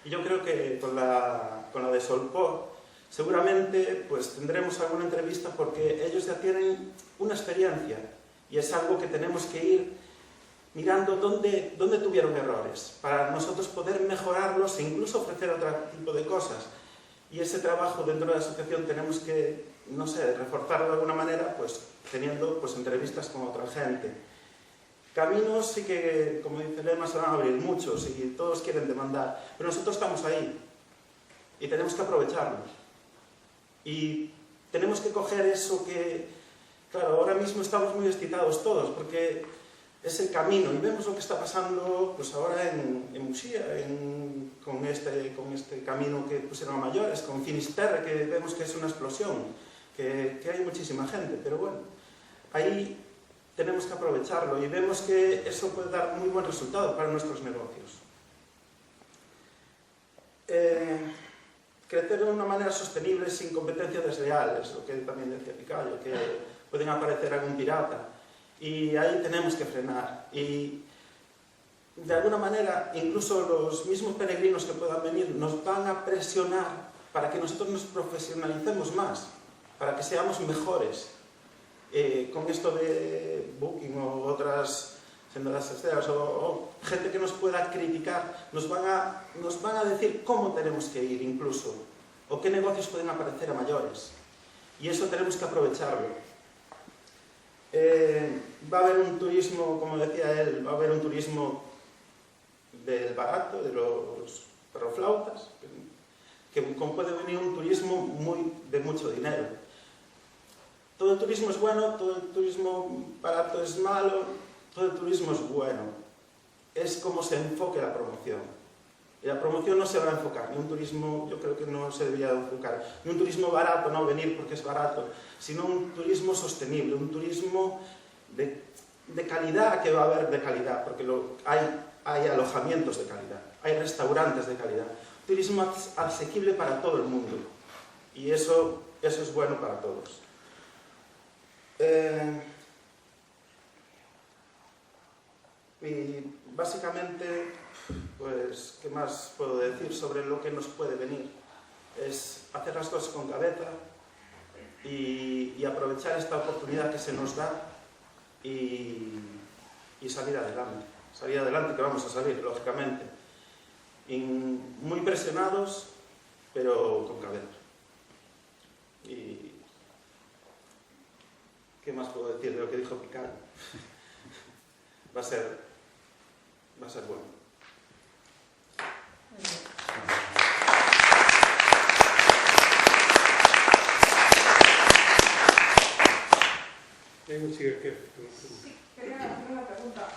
Y yo creo que con la de Solpor, seguramente pues tendremos alguna entrevista porque ellos ya tienen una experiencia y es algo que tenemos que ir mirando dónde tuvieron errores para nosotros poder mejorarlos e incluso ofrecer otro tipo de cosas. Y ese trabajo dentro de la asociación tenemos que, no sé, reforzarlo de alguna manera, pues teniendo pues entrevistas con otra gente. Caminos sí que, como dice Lema, se van a abrir muchos y todos quieren demandar, pero nosotros estamos ahí y tenemos que aprovecharlos. Y tenemos que coger eso que, claro, ahora mismo estamos muy excitados todos, porque es el camino, y vemos lo que está pasando pues ahora en Muxía, con este camino que pusieron a Mayores, con Finisterre, que vemos que es una explosión, que hay muchísima gente, pero bueno, ahí tenemos que aprovecharlo, y vemos que eso puede dar muy buen resultado para nuestros negocios. Crecer de una manera sostenible sin competencias desleales, lo que también decía Picayo, que pueden aparecer algún pirata, y ahí tenemos que frenar. Y de alguna manera, incluso los mismos peregrinos que puedan venir nos van a presionar para que nosotros nos profesionalicemos más, para que seamos mejores. Con esto de Booking o otras sendas esteras o gente que nos pueda criticar, nos van a decir cómo tenemos que ir incluso, o qué negocios pueden aparecer a mayores. Y eso tenemos que aprovecharlo. Va a haber un turismo, como decía él, va a haber un turismo del barato, de los perroflautas, que puede venir un turismo de mucho dinero. Todo el turismo es bueno, todo el turismo barato es malo, todo el turismo es bueno. Es como se enfoque la promoción. Y la promoción no se va a enfocar, ni un turismo, yo creo que no se debería enfocar, ni un turismo barato, no venir porque es barato, sino un turismo sostenible, un turismo de calidad, que va a haber de calidad, porque hay alojamientos de calidad, hay restaurantes de calidad, turismo asequible para todo el mundo, y eso es bueno para todos. Y básicamente, pues, ¿qué más puedo decir sobre lo que nos puede venir? Es hacer las cosas con cabeza y aprovechar esta oportunidad que se nos da y salir adelante. Salir adelante, que vamos a salir, lógicamente. Muy presionados, pero con cabeza. Y ¿qué más puedo decir de lo que dijo Picasso? Va a ser bueno. Tengo que Sí, quería hacer una pregunta.